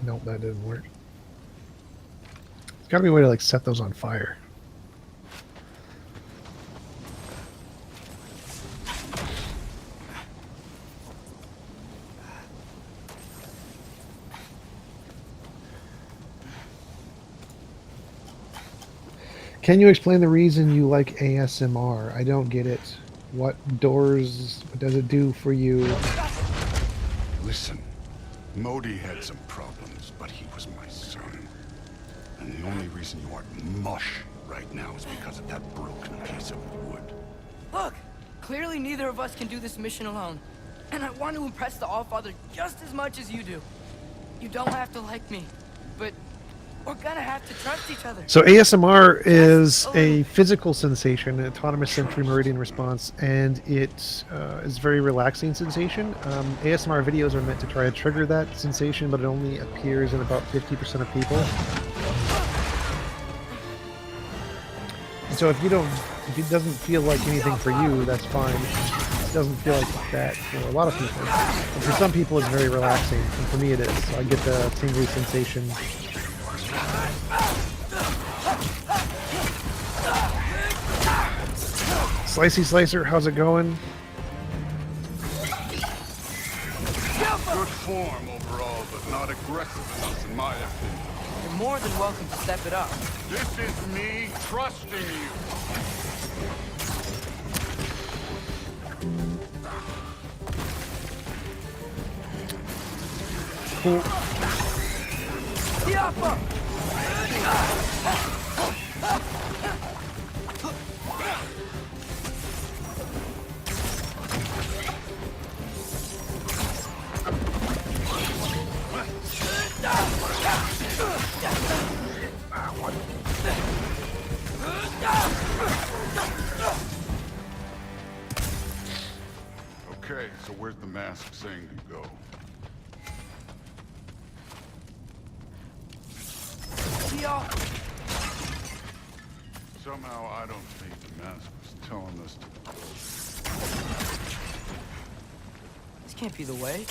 B: Nope, that didn't work. There's gotta be a way to like set those on fire. Can you explain the reason you like ASMR? I don't get it. What does it do for you?
D: Listen, Modi had some problems, but he was my son. And the only reason you aren't mush right now is because of that broken piece of wood.
A: Look, clearly neither of us can do this mission alone. And I want to impress the Allfather just as much as you do. You don't have to like me, but we're gonna have to trust each other.
B: So ASMR is a physical sensation, an autonomous sensory meridian response, and it is a very relaxing sensation. ASMR videos are meant to try to trigger that sensation, but it only appears in about 50% of people. And so if it doesn't feel like anything for you, that's fine. It doesn't feel like that for a lot of people. But for some people, it's very relaxing, and for me, it is. So I get the tingly sensation. Slicey Slicer, how's it going?
D: Good form overall, but not aggressive enough in my opinion.
A: You're more than welcome to step it up.
D: This is me trusting you.
B: Cool.
D: Okay, so where's the mask saying to go? Somehow I don't think the mask was telling us to go.
A: This can't be the way.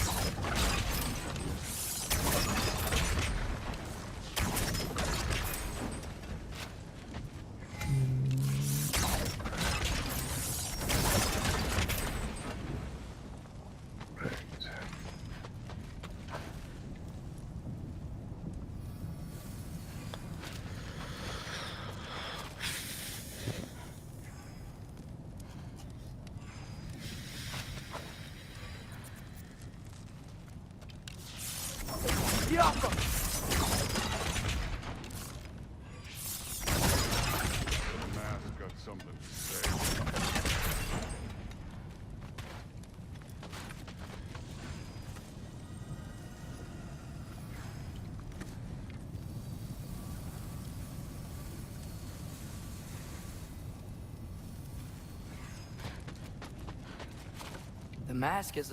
A: The mask is,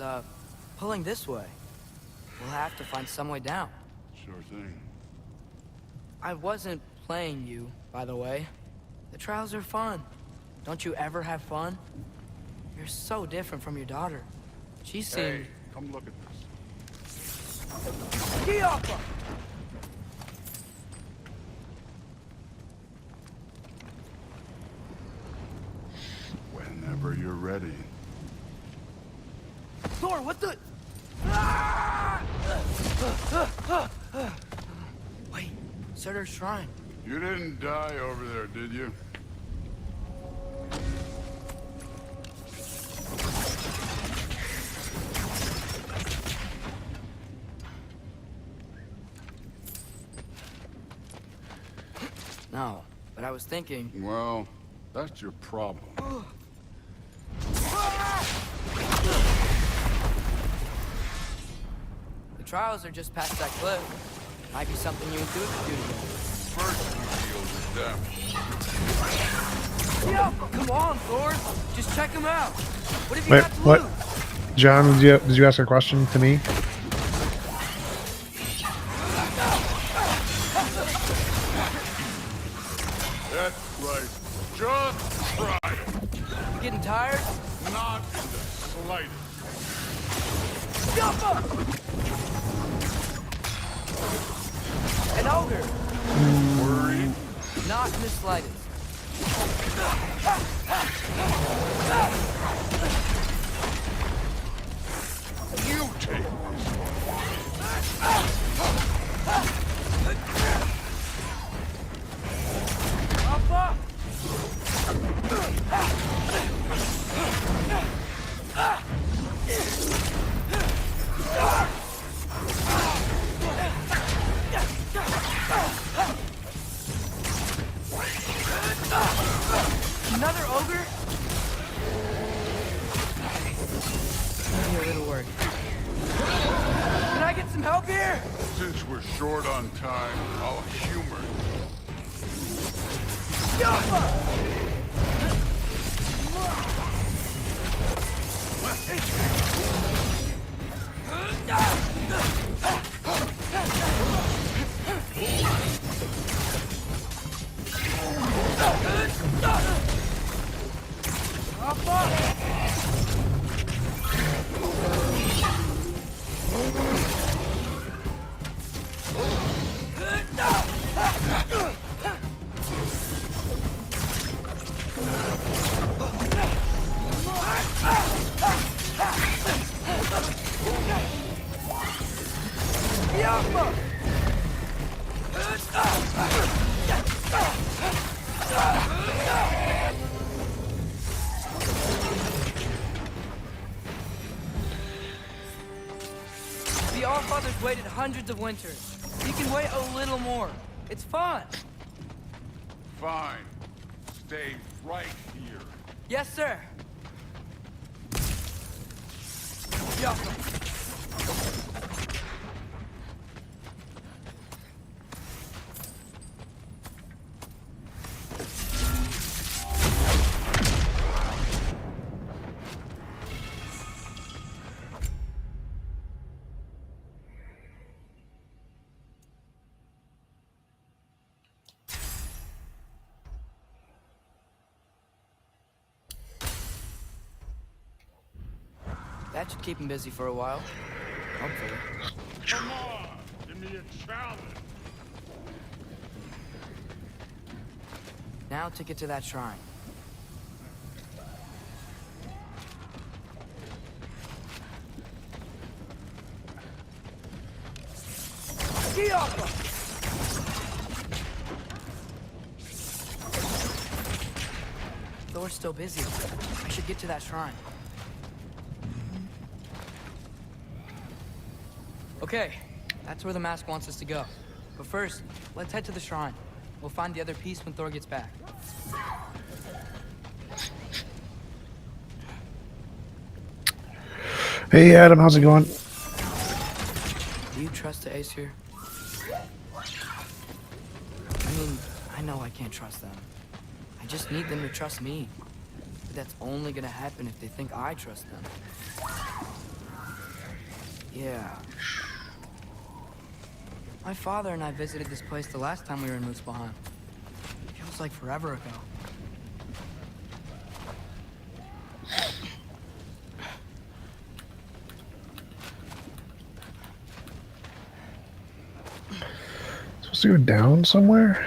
A: pulling this way. We'll have to find some way down.
D: Sure thing.
A: I wasn't playing you, by the way. The trials are fun. Don't you ever have fun? You're so different from your daughter. She seemed...
D: Hey, come look at this. Whenever you're ready.
A: Thor, what the... Wait, Surtur's shrine.
D: You didn't die over there, did you?
A: No, but I was thinking...
D: Well, that's your problem.
A: The trials are just past that cliff. Might be something you and Duke could do together.
D: First, we deal with them.
A: Yeah, come on, Thor. Just check him out. What have you got to
B: what?
A: lose?
B: John, did you ask a question to me?
D: That's right. Just try it.
A: You getting tired?
D: Not in the slightest.
A: An ogre.
D: Worried?
A: Not in the slightest.
D: You take
A: Papa! some help here?
D: Since we're short on time, I'll humor you.
A: The Allfathers waited hundreds of winters. You can wait a little more. It's fun.
D: Fine. Stay right here.
A: Yes, sir. That should keep him busy for a while. Hopefully.
D: Come on! Give me a challenge!
A: Now to get to that shrine. Thor's still busy. I should get to that shrine. Okay, that's where the mask wants us to go. But first, let's head to the shrine. We'll find the other piece when Thor gets back.
B: Hey Adam, how's it going?
A: Do you trust the Aesir? I mean, I know I can't trust them. I just need them to trust me. But that's only gonna happen if they think I trust them. Yeah. My father and I visited this place the last time we were in Muspelheim. Feels like forever ago.
B: Supposed to go down somewhere?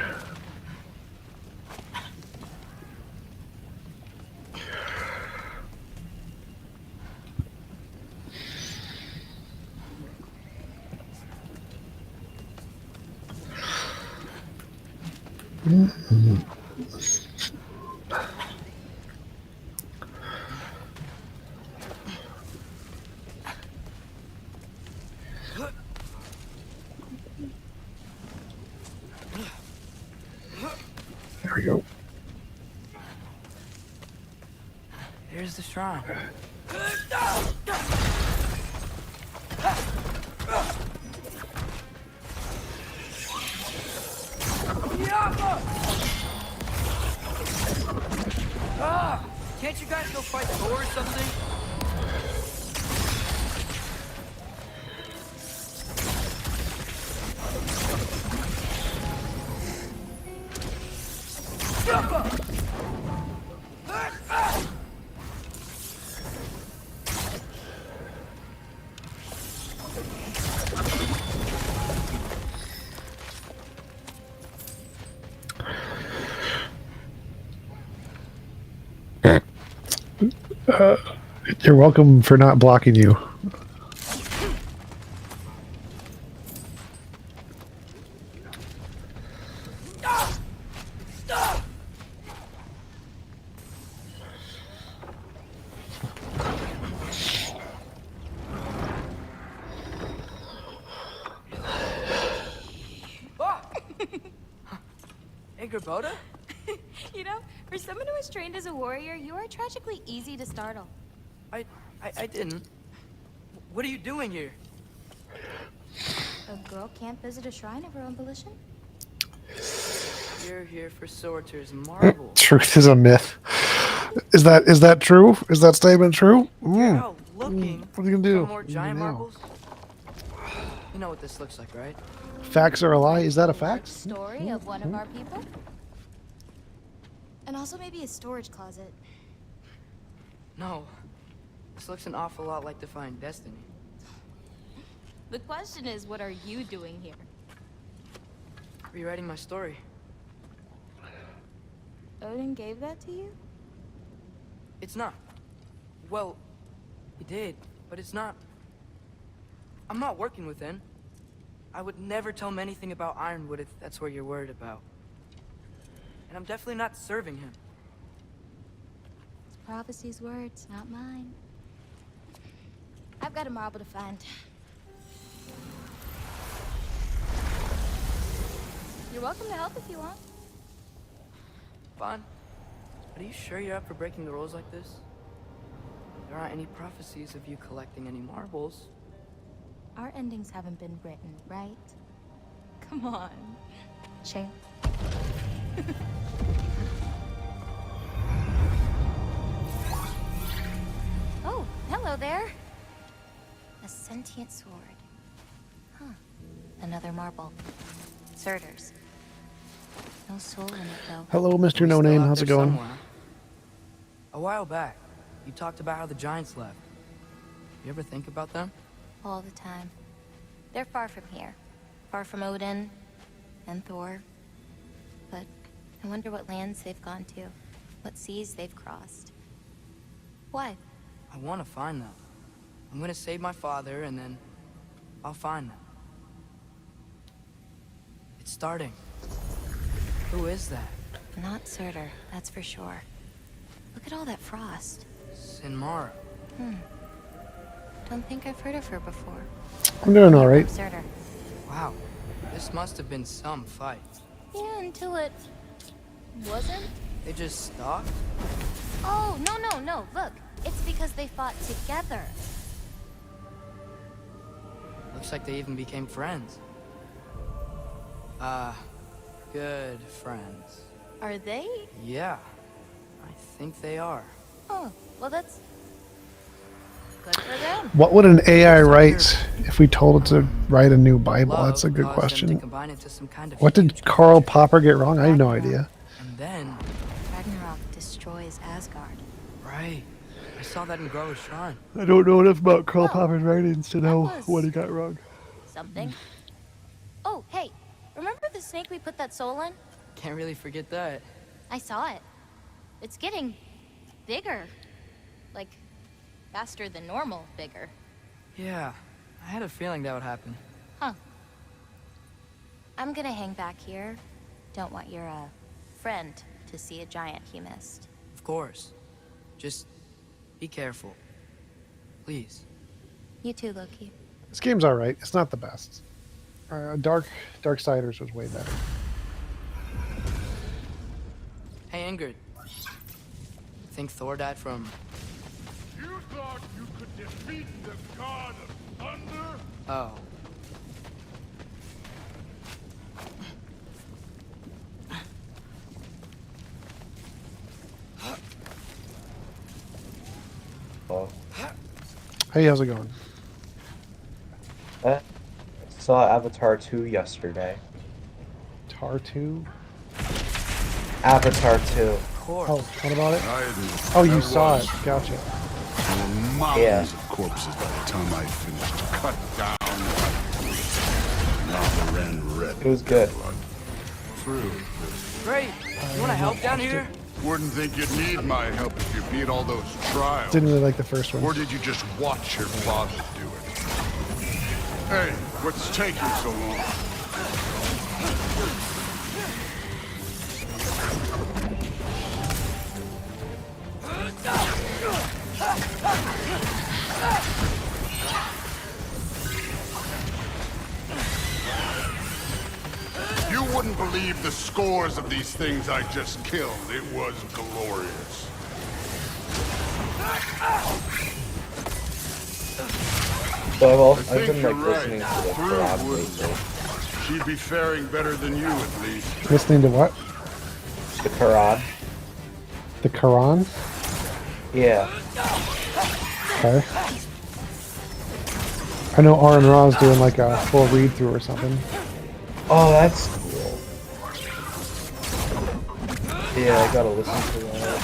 B: There we go.
A: Here's the shrine. Can't you guys go fight Thor or something?
B: You're welcome for not blocking you.
A: Hey, Gerboda?
K: You know, for someone who is trained as a warrior, you are tragically easy to startle.
A: I didn't. What are you doing here?
K: A girl can't visit a shrine of her own volition?
A: You're here for Sorter's marbles.
B: Truth is a myth. Is that true? Is that statement true?
A: You're out looking
B: what are you gonna do?
A: for more giant marbles? You know what this looks like, right?
B: Facts are a lie. Is that a fact?
K: Story of one of our people? And also maybe a storage closet.
A: No. This looks an awful lot like Defying Destiny.
K: The question is, what are you doing here?
A: Rewriting my story.
K: Odin gave that to you?
A: It's not. Well, he did, but it's not. I'm not working with him. I would never tell him anything about Ironwood if that's what you're worried about. And I'm definitely not serving him.
K: It's prophecy's words, not mine. I've got a marble to find. You're welcome to help if you want.
A: Fine. But are you sure you're up for breaking the rules like this? There aren't any prophecies of you collecting any marbles.
K: Our endings haven't been written, right? Come on, champ. Oh, hello there. A sentient sword. Huh. Another marble. Surtur's. No soul in it, though.
B: Hello, Mr. No Name. How's it going?
A: Somewhere. A while back, you talked about how the giants left. You ever think about them?
K: All the time. They're far from here. Far from Odin and Thor. But I wonder what lands they've gone to. What seas they've crossed. Why?
A: I want to find them. I'm gonna save my father, and then I'll find them. It's starting. Who is that?
K: Not Surtur, that's for sure. Look at all that frost.
A: Sinmara.
K: Don't think I've heard of her before.
B: I'm doing all right.
K: Surtur.
A: Wow, this must have been some fight.
K: Yeah, until it wasn't.
A: They just stopped?
K: Oh, no. Look, it's because they fought together.
A: Looks like they even became friends. Good friends.
K: Are they?
A: Yeah, I think they are.
K: Oh, well that's good for them.
B: What would an AI write if we told it to write a new Bible? That's a good question. What did Karl Popper get wrong? I have no idea.
A: And then
K: Ragnarök destroys Asgard.
A: Right. I saw that in Grover's shrine.
B: I don't know enough about Karl Popper's writings to know what he got wrong.
K: Something. Oh, hey, remember the snake we put that soul in?
A: Can't really forget that.
K: I saw it. It's getting bigger. Like, faster than normal bigger.
A: Yeah, I had a feeling that would happen.
K: Huh. I'm gonna hang back here. Don't want your, friend to see a giant he missed.
A: Of course. Just be careful. Please.
K: You too, Loki.
B: This game's all right. It's not the best. Darksiders was way better.
A: Hey, Ingrid. Think Thor died from...
D: You thought you could defeat the god of thunder?
A: Oh.
B: Hey, how's it going?
M: I saw Avatar 2 yesterday.
B: Tar 2?
M: Avatar 2.
B: Oh, what about it? Oh, you saw it. Gotcha.
D: There were mountains of corpses by the time I finished. Cut down. Now ran red.
M: It was good.
D: True.
A: Great. You want to help down here?
D: Wouldn't think you'd need my help if you beat all those trials.
B: Didn't really like the first one.
D: Or did you just watch your father do it? Hey, what's taking so long? You wouldn't believe the scores of these things I just killed. It was glorious.
M: So I've
D: think
M: been
D: you're
M: like
D: right.
M: listening to the
D: Prue
M: Quran
D: wouldn't.
M: lately.
D: She'd be faring better than you, at least.
B: Listening to what?
M: The Quran.
B: The Quran?
M: Yeah.
B: Okay. I know Aaron Ra's doing like a full read through or something.
M: Oh, that's cool. Yeah, I gotta listen to that.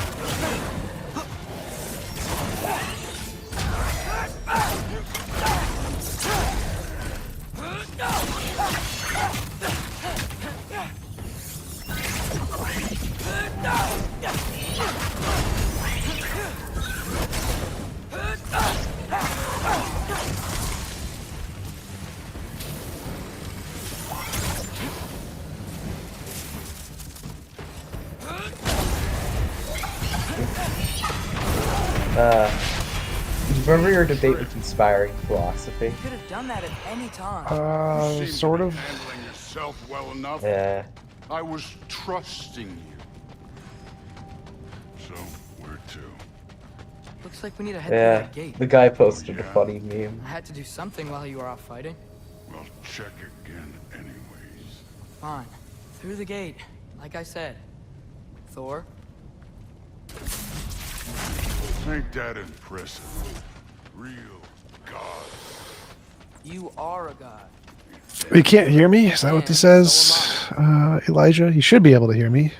M: Remember your debate with inspiring philosophy?
A: Could have done that at any time.
B: Sort of.
D: Handling yourself well enough.
M: Yeah.
D: I was trusting you. So, where to?
A: Looks like we need to head through
M: Yeah.
A: that gate.
M: The guy posted a funny meme.
A: I had to do something while you were off fighting.
D: Well, check again anyways.
A: Fine. Through the gate, like I said. Thor?
D: Ain't that impressive? Real God.
A: You are a god.
B: You can't hear me? Is that what this says? Elijah? You should be able to hear me.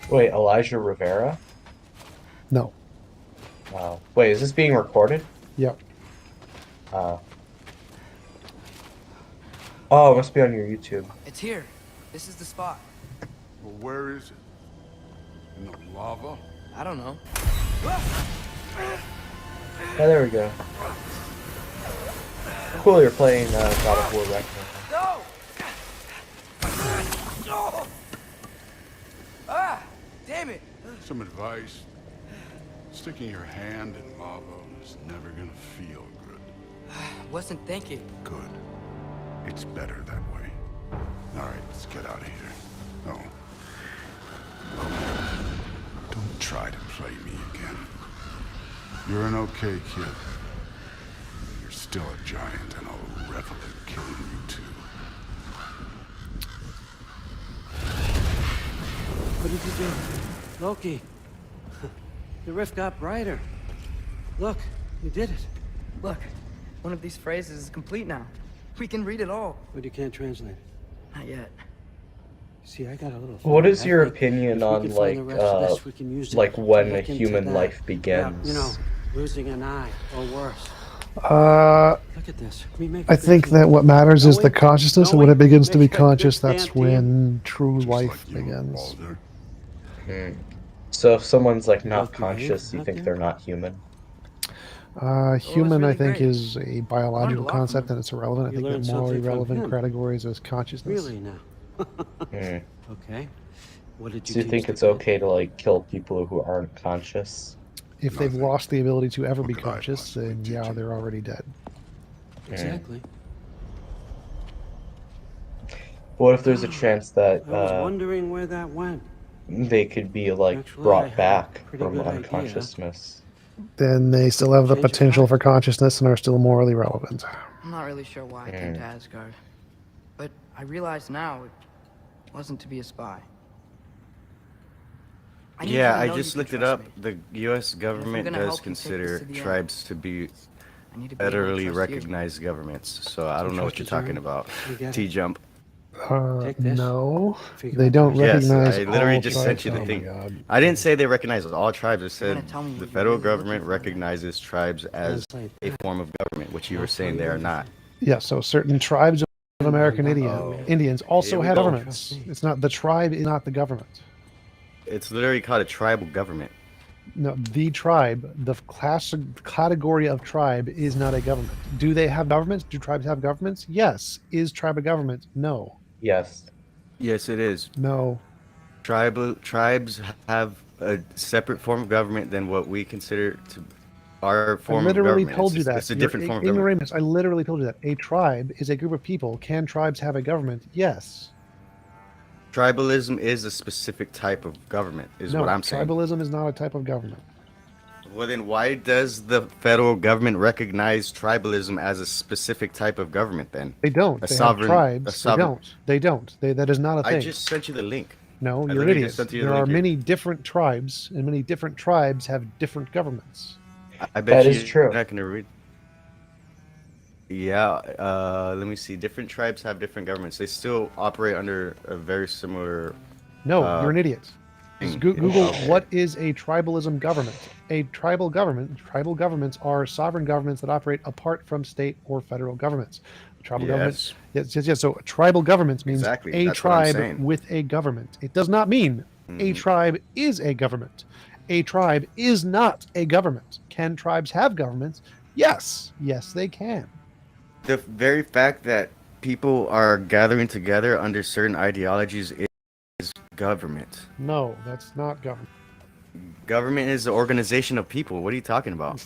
M: Wait, Elijah Rivera?
B: No.
M: Wow. Wait, is this being recorded?
B: Yep.
M: Oh, it must be on your YouTube.
A: It's here. This is the spot.
D: Well, where is it? In the lava?
A: I don't know.
M: Oh, there we go. Cool, you're playing God of War Ragnarök.
A: No! No! Ah! Damn it!
D: Some advice. Sticking your hand in lava is never gonna feel good.
A: Wasn't thinking.
D: Good. It's better that way. Alright, let's get out of here. Oh. Don't try to play me again. You're an okay kid. You're still a giant, and I'll revel in killing you too.
E: What did you do? Loki. The rift got brighter. Look, you did it.
A: Look, one of these phrases is complete now. We can read it all.
E: But you can't translate it.
A: Not yet.
E: See, I got a little.
M: What is your opinion on like when a human life begins?
E: You know, losing an eye or worse. Look at this.
B: I think that what matters is the consciousness, and when it begins to be conscious, that's when true life begins.
M: So if someone's like not conscious, you think they're not human?
B: Human, I think, is a biological concept, and it's irrelevant. I think the more relevant categories is consciousness.
E: Really now. Okay. What did you
M: Do you think it's okay to like kill people who aren't conscious?
B: If they've lost the ability to ever be conscious, then yeah, they're already dead.
E: Exactly.
M: What if there's a chance that
E: I was wondering where that went.
M: they could be like
E: Actually, I
M: brought
E: had a
M: back
E: pretty
M: from
E: good idea.
M: unconsciousness?
B: Then they still have the potential for consciousness and are still morally relevant.
A: I'm not really sure why I came to Asgard. But I realize now it wasn't to be a spy.
L: Yeah, I just looked it up. The U.S. government does consider tribes to be federally recognized governments. So I don't know what you're talking about. T-Jump.
B: No, they don't recognize.
L: Yes, I literally
B: all
L: just
B: tribes.
L: sent you the
B: Oh
L: thing.
B: my God.
L: I didn't say they recognize all tribes. I said the federal government recognizes tribes as a form of government, which you were saying they are not.
B: Yeah, so certain tribes of American Indians also have governments. It's not the tribe, is not the government.
L: It's literally called a tribal government.
B: No, the tribe, the category of tribe is not a government. Do they have governments? Do tribes have governments? Yes. Is tribe a government? No.
M: Yes.
L: Yes, it is.
B: No.
L: Tribes have a separate form of government than what we consider to our form of government.
B: I literally told you that.
L: It's a different form of government.
B: Ignoramus, I literally told you that. A tribe is a group of people. Can tribes have a government? Yes.
L: Tribalism is a specific type of government, is what I'm saying.
B: Tribalism is not a type of government.
L: Well, then why does the federal government recognize tribalism as a specific type of government then?
B: They don't. They have tribes. They don't. That is not a thing.
L: I just sent you the link.
B: No, you're an idiot. There are many different tribes, and many different tribes have different governments.
L: I bet
M: that is true.
L: You're not going to read. Yeah, let me see. Different tribes have different governments. They still operate under a very similar...
B: No, you're an idiot. Just Google what is a tribalism government. A tribal governments are sovereign governments that operate apart from state or federal governments. Tribal governments. Yes. So tribal governments means a tribe with a government. It does not mean a tribe is a government. A tribe is not a government. Can tribes have governments? Yes, they can.
L: The very fact that people are gathering together under certain ideologies is government.
B: No, that's not government.
L: Government is the organization of people. What are you talking about?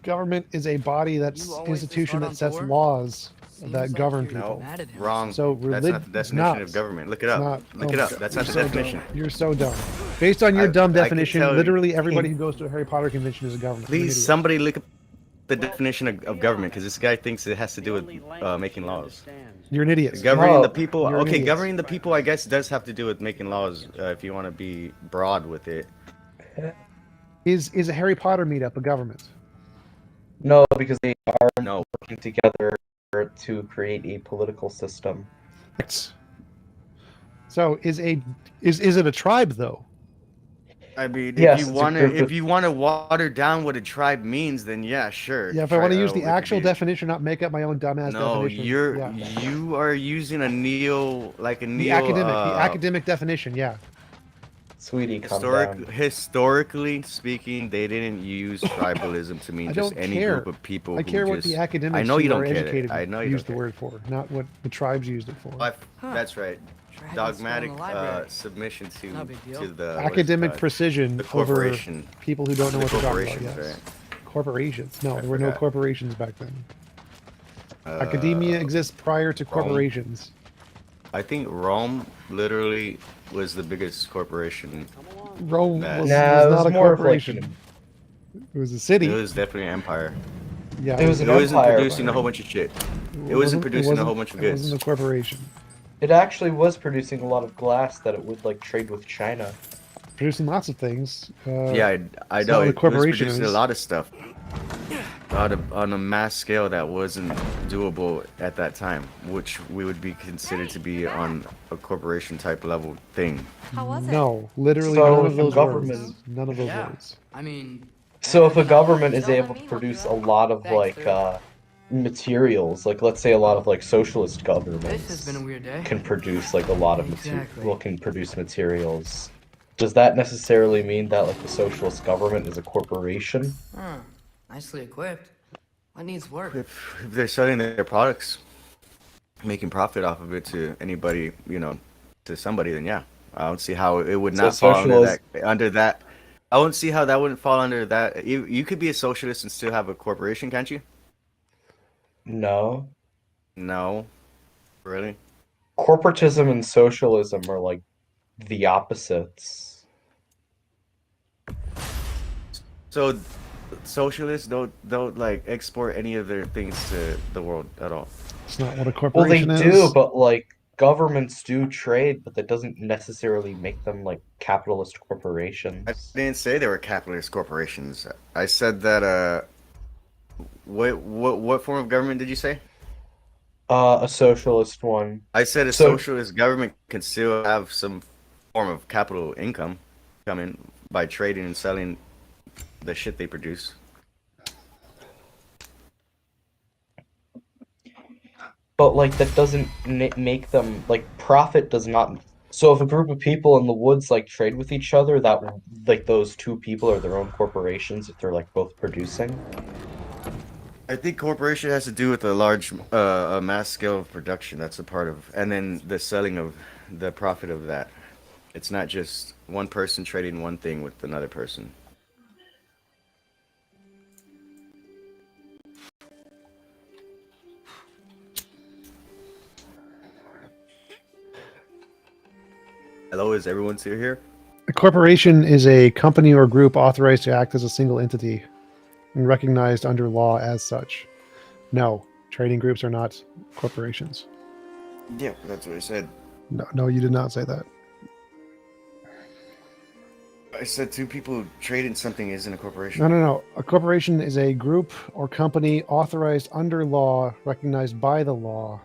B: Government is a body institution that sets laws that govern people.
L: No, wrong.
B: So
L: that's not the definition of government. Look it up. Look it up. That's not the definition.
B: You're so dumb. Based on your dumb definition, literally everybody who goes to a Harry Potter convention is a government.
L: Please, somebody look up the definition of government, because this guy thinks it has to do with making laws.
B: You're an idiot.
L: Governing the people. Okay, governing the people, I guess, does have to do with making laws. If you want to be broad with it.
B: Is a Harry Potter meetup a government?
M: No, because they are working together to create a political system.
B: So is it a tribe though?
L: I mean, if you want to water down what a tribe means, then yeah, sure.
B: Yeah, if I want to use the actual definition, not make up my own dumbass definition.
L: No, you are using the
B: academic definition, yeah.
M: Sweetie, calm down.
L: Historically speaking, they didn't use tribalism to mean just any group of people.
B: I care what the academics
L: I know you don't
B: educated
L: care. I know you
B: use the word for, not what the tribes used it for.
L: That's right. Dogmatic submission to the
B: academic precision
L: the corporation.
B: Over people who don't know what they're talking about. Yes.
L: Right.
B: Corporations. No, there were no corporations back then. Academia exists prior to corporations.
L: I think Rome literally was the biggest corporation.
B: Rome was not a corporation. It was a city.
L: It was definitely an empire.
M: Yeah, it was an
L: empire. It wasn't producing a whole bunch of shit. It wasn't producing a whole bunch of goods.
B: It wasn't a corporation.
M: It actually was producing a lot of glass that it would trade with China.
B: Producing lots of things.
L: Yeah, I know. It was producing a lot of stuff on a mass scale that wasn't doable at that time, which we would be considered to be on a corporation type level thing.
K: How was it?
B: No, literally none of those words. None of those words.
A: I mean,
M: so if a government is able to produce a lot of materials, let's say a lot of socialist governments can produce a lot of materials, does that necessarily mean that the socialist government is a corporation?
A: Nicely equipped. What needs work?
L: If they're selling their products, making profit off of it to anybody, to somebody, then yeah, I don't see how it would not fall under that. I wouldn't see how that wouldn't fall under that. You could be a socialist and still have a corporation, can't you?
M: No.
L: No. Really?
M: Corporatism and socialism are the opposites.
L: So socialists don't export any of their things to the world at all.
B: It's not what a corporation is.
M: Well, they do, but governments do trade, but that doesn't necessarily make them capitalist corporations.
L: I didn't say they were capitalist corporations. I said that what form of government did you say?
M: A socialist one.
L: I said socialist government can still have some form of capital income coming by trading and selling the shit they produce.
M: But that doesn't make them profit does not. So if a group of people in the woods trade with each other, that those two people are their own corporations if they're both producing.
L: I think corporation has to do with a large mass scale of production. That's a part of, and then the selling of the profit of that. It's not just one person trading one thing with another person. Hello, is everyone still here?
B: A corporation is a company or group authorized to act as a single entity and recognized under law as such. No, trading groups are not corporations.
L: Yeah, that's what I said.
B: No, you did not say that.
L: I said two people trading something isn't a corporation.
B: No. A corporation is a group or company authorized under law, recognized by the law,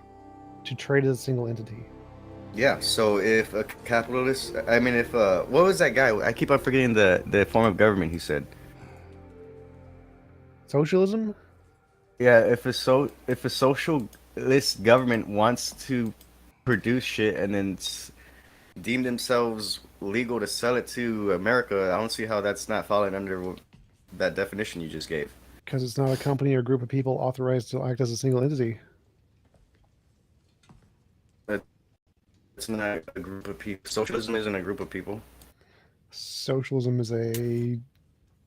B: to trade as a single entity.
L: Yeah, so if a capitalist, I mean, if what was that guy? I keep on forgetting the form of government he said.
B: Socialism?
L: Yeah, if a socialist government wants to produce shit and then deem themselves legal to sell it to America, I don't see how that's not falling under that definition you just gave.
B: Because it's not a company or group of people authorized to act as a single entity.
L: It's not a group of people. Socialism isn't a group of people.
B: Socialism is a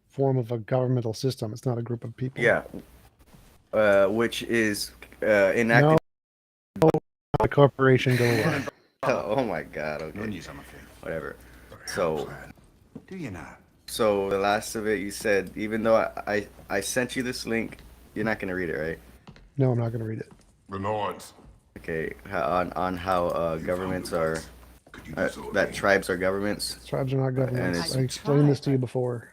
B: form of a governmental system. It's not a group of people.
L: Yeah. Which is enacted.
B: No, the corporation go away.
L: Oh my god, okay. Whatever. So,
D: do you not?
L: So the last of it, you said, even though I sent you this link, you're not going to read it, right?
B: No, I'm not going to read it.
D: The Nords.
L: Okay, on how governments are, that tribes are governments.
B: Tribes are not governments. I explained this to you before.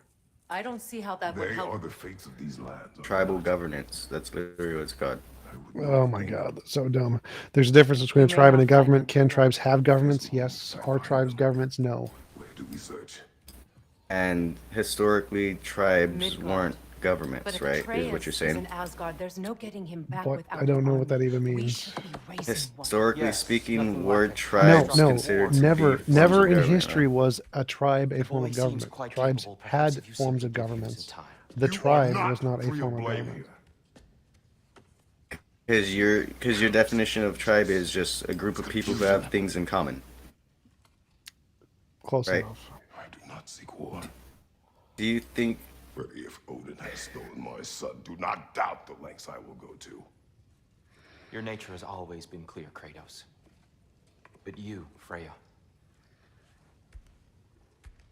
N: I don't see how that would help.
D: They are the fates of these lands.
L: Tribal governance. That's literally what it's called.
B: Oh my god, that's so dumb. There's a difference between a tribe and a government. Can tribes have governments? Yes. Are tribes governments? No.
D: Where do we search?
L: And historically, tribes weren't governments, right? Is what you're saying?
N: Asgard, there's no getting him back
B: But I don't know what that even means.
L: Historically speaking, word tribes considered
B: never in history was a tribe a form of government. Tribes had forms of governments. The tribe was not a form of government.
L: Because your definition of tribe is just a group of people who have things in common.
B: Close enough.
D: I do not seek war.
L: Do you think?
D: If Odin has stolen my son, do not doubt the lengths I will go to.
O: Your nature has always been clear, Kratos. But you, Freya.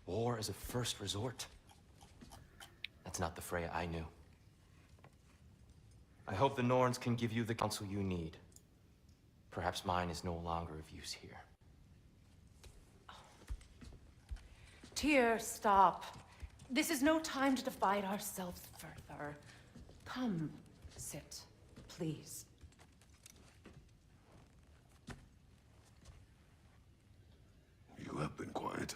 O: War is a first resort. That's not the Freya I knew. I hope the Norns can give you the counsel you need. Perhaps mine is no longer of use here.
N: Tyr, stop. This is no time to divide ourselves further. Come, sit, please.
D: You have been quiet.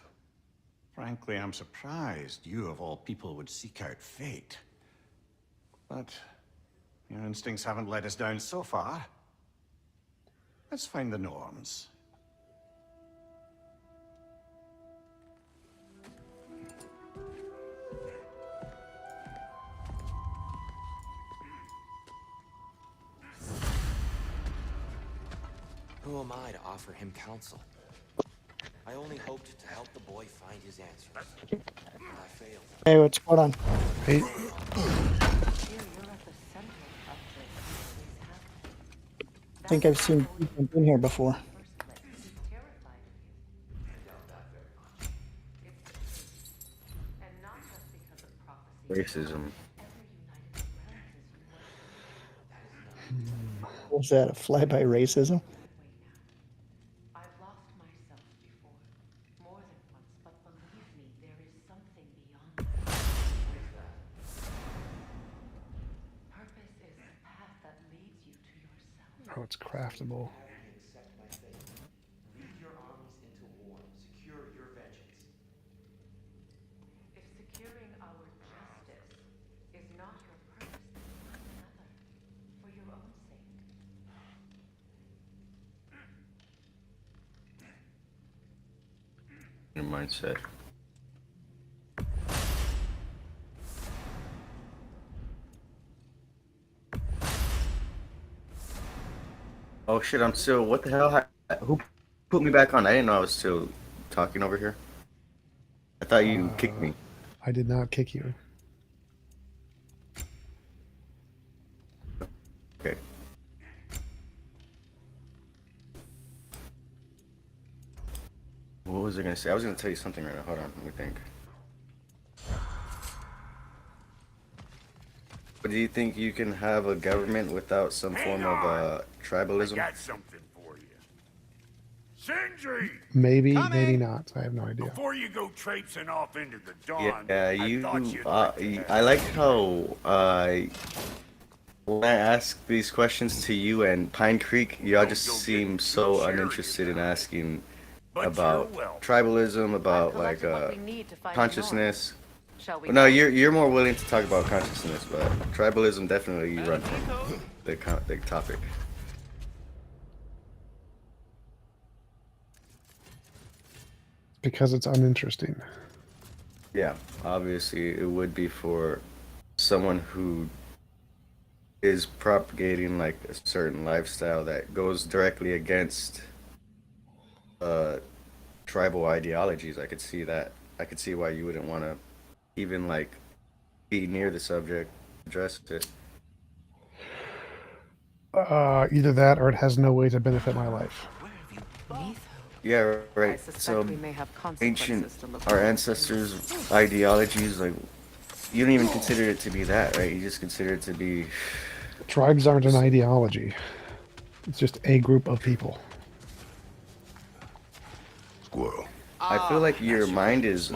P: Frankly, I'm surprised you of all people would seek out fate. But your instincts haven't led us down so far. Let's find the Norns.
O: Who am I to offer him counsel? I only hoped to help the boy find his answers. I failed.
Q: Hey, what's going on?
B: Hey.
Q: I think I've seen people in here before.
L: Racism.
Q: Was that a flyby racism?
B: Oh, it's craftable.
O: Lead your armies into war. Secure your vengeance.
N: If securing our justice is not your purpose, another, for your own sake.
L: Your mindset. Oh shit, I'm still. What the hell? Who put me back on? I didn't know I was still talking over here. I thought you kicked me.
B: I did not kick you.
L: Okay. What was was I gonna say? I was gonna tell you something right now. Hold on, let me think. But do you think you can have a government without some form of tribalism?
D: I got something for you. Sindri!
B: Maybe, maybe not. I have no idea.
D: Before you go traipsing off into the dawn,
L: Yeah, I like how when I ask these questions to you and Pine Creek, y'all just seem so uninterested in asking about tribalism, about like consciousness. Well, no, you're more willing to talk about consciousness, but tribalism definitely you run from the topic.
B: Because it's uninteresting.
L: Yeah, obviously it would be for someone who is propagating like a certain lifestyle that goes directly against tribal ideologies. I could see that. I could see why you wouldn't want to even like be near the subject, address it.
B: Either that or it has no way to benefit my life.
L: Yeah, right. So ancient, our ancestors' ideologies, like you don't even consider it to be that, right? You just consider it to be.
B: Tribes aren't an ideology. It's just a group of people.
D: Squirrel.
L: I feel like your mind is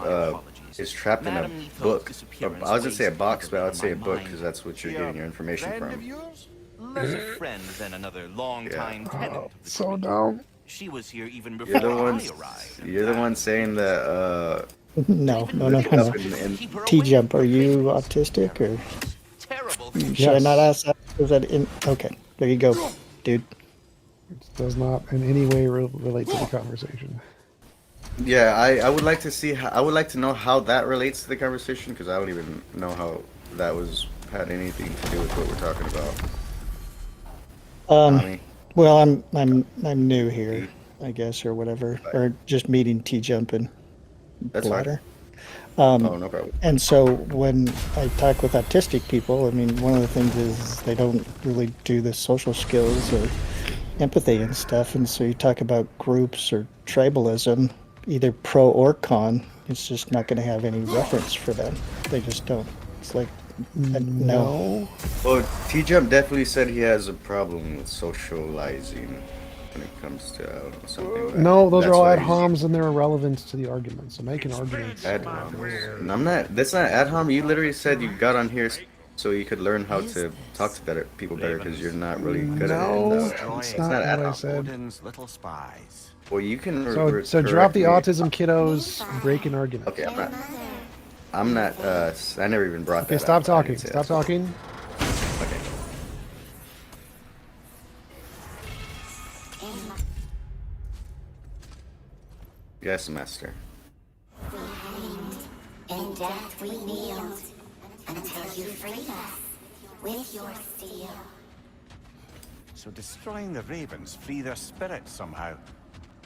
L: trapped in a book. I was gonna say a box, but I would say a book because that's what you're getting your information from.
C: Less a friend than another long-time tenant of the
B: So dumb.
C: She was here even before I arrived.
L: You're the one saying that.
Q: No. T-Jump, are you autistic or? Should I not ask that? Is that in? Okay, there you go, dude.
B: It does not in any way relate to the conversation.
L: Yeah, I would like to see. I would like to know how that relates to the conversation because I don't even know how that had anything to do with what we're talking about.
Q: Well, I'm new here, I guess, or whatever, or just meeting T-Jump and Bladder.
L: No problem.
Q: And so when I talk with autistic people, I mean, one of the things is they don't really do the social skills or empathy and stuff. And so you talk about groups or tribalism, either pro or con, it's just not going to have any reference for them. They just don't. It's like, no.
L: Well, T-Jump definitely said he has a problem with socializing when it comes to something.
B: No, those are all ad homs and they're irrelevant to the argument. So making arguments.
L: Ad homs. That's not ad hom. You literally said you got on here so you could learn how to talk to people better because you're not really good at it.
B: No, it's not what I said.
L: Well, you can.
B: So drop the autism kiddos, break an argument.
L: Okay, I'm not. I never even brought that.
B: Okay, stop
L: up.
B: talking. Stop talking.
L: Okay. Yes, master.
R: In death we kneeled until you freed us with your steel.
P: So destroying the ravens free their spirits somehow.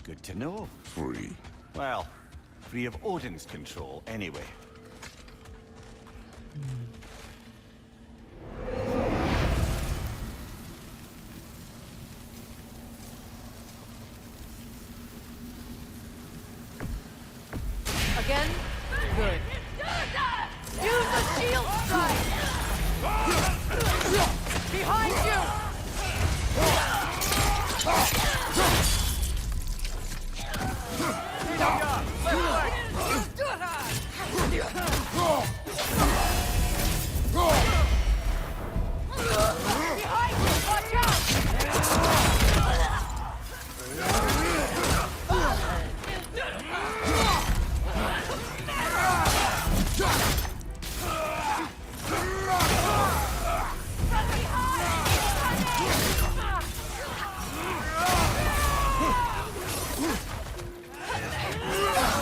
P: Good to know.
D: Free.
P: Well, free of Odin's control anyway.
N: Again? Good. Use the shield strike! Behind you!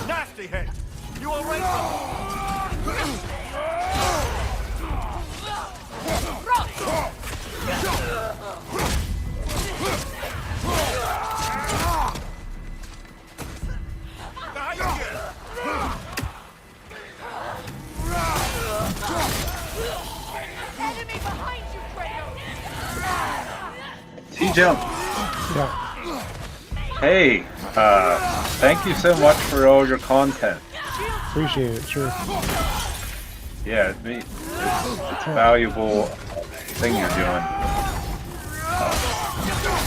P: Nasty hit! You alright?
N: Enemy behind you, Kratos!
L: T-Jump!
B: Yeah.
S: Hey, thank you so much for all your content.
B: Appreciate it, sure.
S: Yeah, it's a valuable thing you're doing.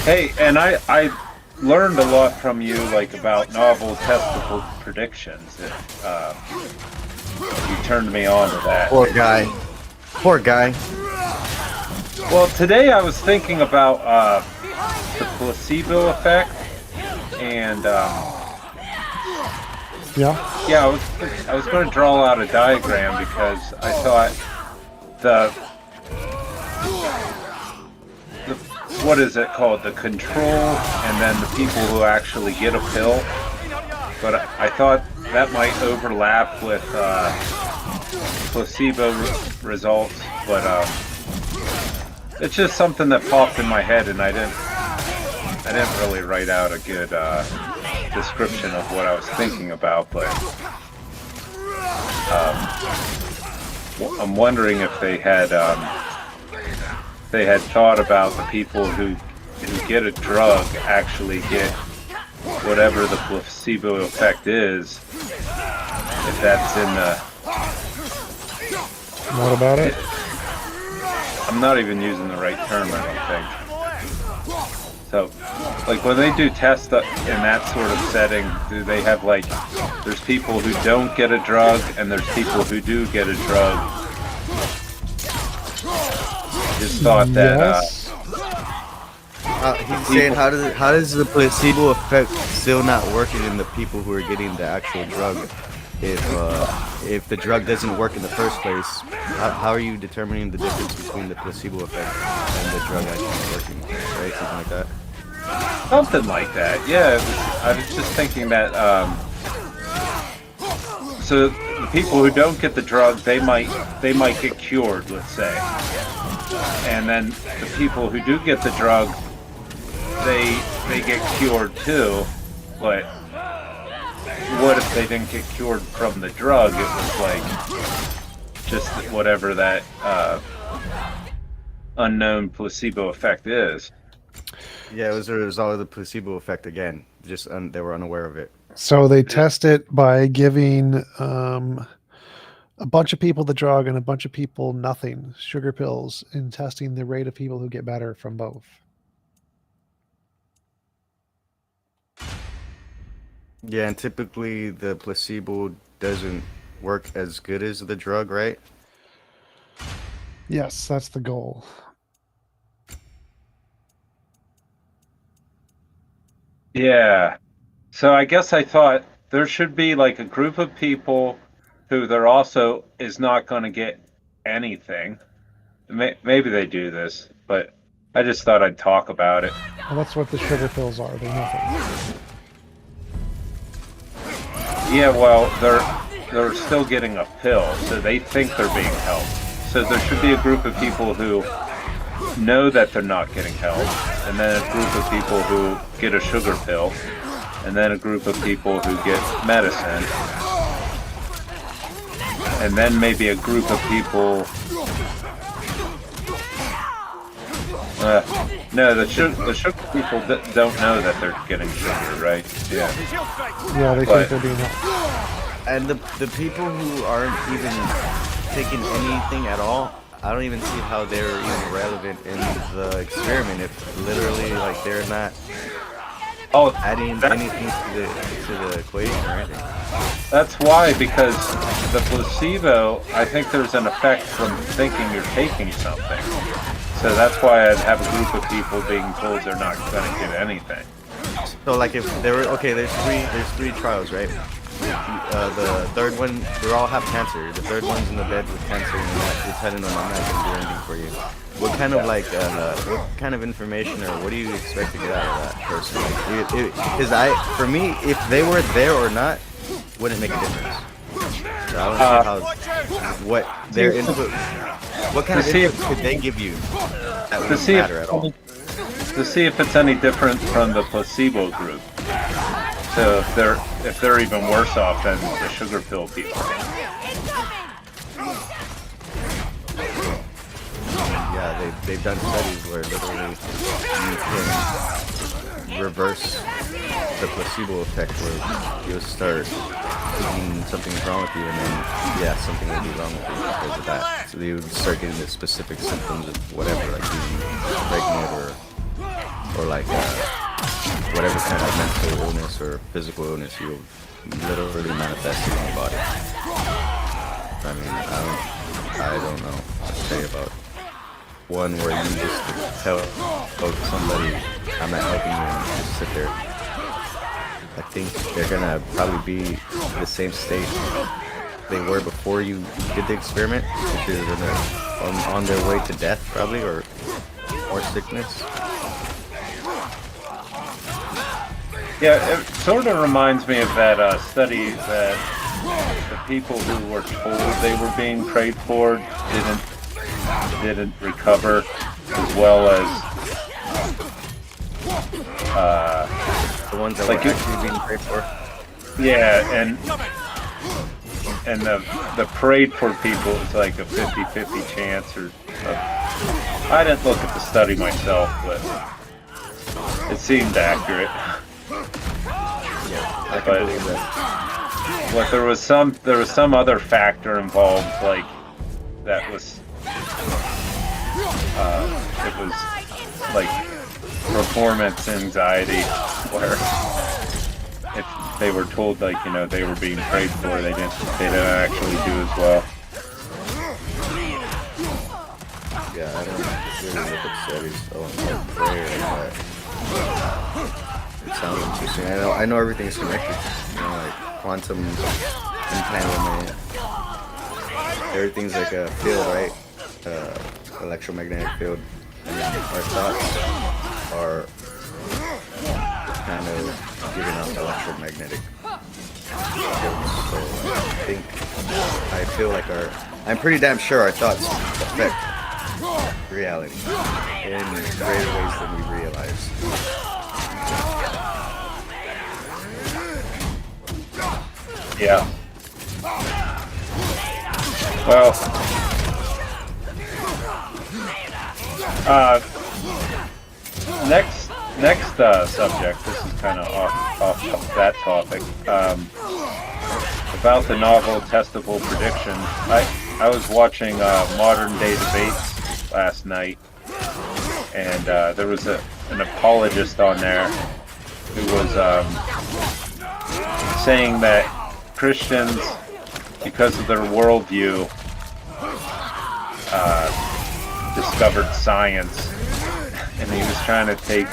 S: Hey, and I learned a lot from you, like about novel testable predictions. You turned me on to that.
L: Poor guy. Poor guy.
S: Well, today I was thinking about the placebo effect, and yeah, I was going to draw out a diagram because I thought the what is it called, the control, and then the people who actually get a pill. But I thought that might overlap with placebo results, but it's just something that popped in my head, and I didn't really write out a good description of what I was thinking about, but I'm wondering if they had thought about the people who get a drug actually get whatever the placebo effect is, if that's in the...
B: What about it?
S: I'm not even using the right term, I don't think. So, like when they do tests in that sort of setting, do they have like, there's people who don't get a drug and there's people who do get a drug? Just thought that.
L: He's saying, how does the placebo effect still not working in the people who are getting the actual drug? If the drug doesn't work in the first place, how are you determining the difference between the placebo effect and the drug actually working? Right, something like that.
S: Something like that, yeah. I was just thinking that. So the people who don't get the drug, they might get cured, let's say, and then the people who do get the drug, they get cured too. But what if they didn't get cured from the drug? It was like just whatever that unknown placebo effect is.
L: Yeah, it was a result of the placebo effect again. Just they were unaware of it.
B: So they test it by giving a bunch of people the drug and a bunch of people nothing, sugar pills, and testing the rate of people who get better from both.
L: Yeah, and typically the placebo doesn't work as good as the drug, right?
B: Yes, that's the goal.
S: Yeah. So I guess I thought there should be like a group of people who there also is not going to get anything. Maybe they do this, but I just thought I'd talk about it.
B: Well, that's what the sugar pills are. They're nothing.
S: Yeah, well, they're still getting a pill, so they think they're being helped. So there should be a group of people who know that they're not getting help, and then a group of people who get a sugar pill, and then a group of people who get medicine, and then maybe a group of people... no, the sugar people don't know that they're getting sugar, right? Yeah.
B: Yeah, they think they're being helped.
L: And the people who aren't even taking anything at all, I don't even see how they're even relevant in the experiment if literally like they're not adding anything to the equation or anything.
S: That's why, because the placebo, I think there's an effect from thinking you're taking something. So that's why I'd have a group of people being told they're not going to get anything.
L: So like if there were, okay, there's three trials, right? The third one, they all have cancer. The third one's in the bed with cancer, and you're telling them I'm not going to do anything for you. What kind of like, what kind of information or what do you expect to get out of that person? Because for me, if they were there or not, wouldn't make a difference. So I don't see how, what their input, what kind of input could they give you that wouldn't matter at all?
S: To see if it's any different from the placebo group. So if they're even worse off than the sugar pill people.
L: Yeah, they've done studies where literally you can reverse the placebo effect where you'll start thinking something's wrong with you, and then yeah, something will be wrong with you because of that. So you would start getting the specific symptoms of whatever, like being pregnant or like whatever kind of mental illness or physical illness you'll literally manifest in your body. I mean, I don't know what to say about one where you just tell somebody I'm not helping you and just sit there. I think they're gonna probably be the same state they were before you did the experiment, which is on their way to death probably, or sickness.
S: Yeah, it sort of reminds me of that study that the people who were told they were being prayed for didn't recover as well as
L: the ones that were actually being prayed for.
S: Yeah, and the prayed for people is like a 50-50 chance I didn't look at the study myself, but it seemed accurate.
L: Yeah, I can believe that.
S: But there was some other factor involved, like that was it was like performance anxiety, where if they were told, like, you know, they were being prayed for, they didn't actually do as well.
L: Yeah, I don't really look at studies on prayer, but it sounds interesting. I know everything's connected. You know, like quantum entanglement. Everything's like a field, right? Electromagnetic field. And our thoughts are kind of giving off electromagnetic fields. So I feel like I'm pretty damn sure our thoughts affect reality in greater ways than we realize.
S: Yeah. Well, next subject. This is kind of off that topic. About the novel testable prediction. I was watching Modern Day Debates last night, and there was an apologist on there who was saying that Christians, because of their worldview, discovered science, and he was trying to take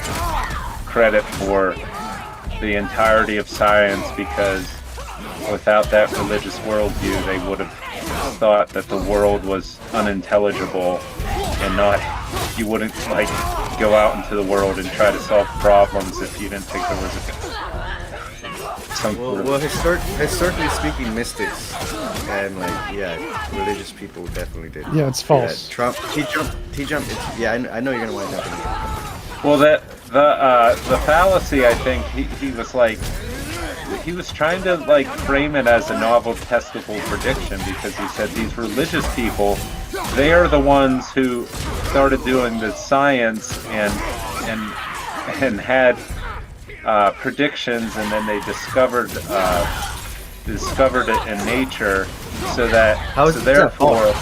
S: credit for the entirety of science because without that religious worldview, they would have thought that the world was unintelligible and you wouldn't like go out into the world and try to solve problems if you didn't think there was
L: historically speaking, mystics and religious people definitely did.
B: Yeah, it's false.
L: T-jump. Yeah, I know you're gonna want to jump in.
S: Well, the fallacy, I think he was trying to like frame it as a novel testable prediction because he said these religious people, they are the ones who started doing the science and had predictions, and then they discovered it in nature, so therefore,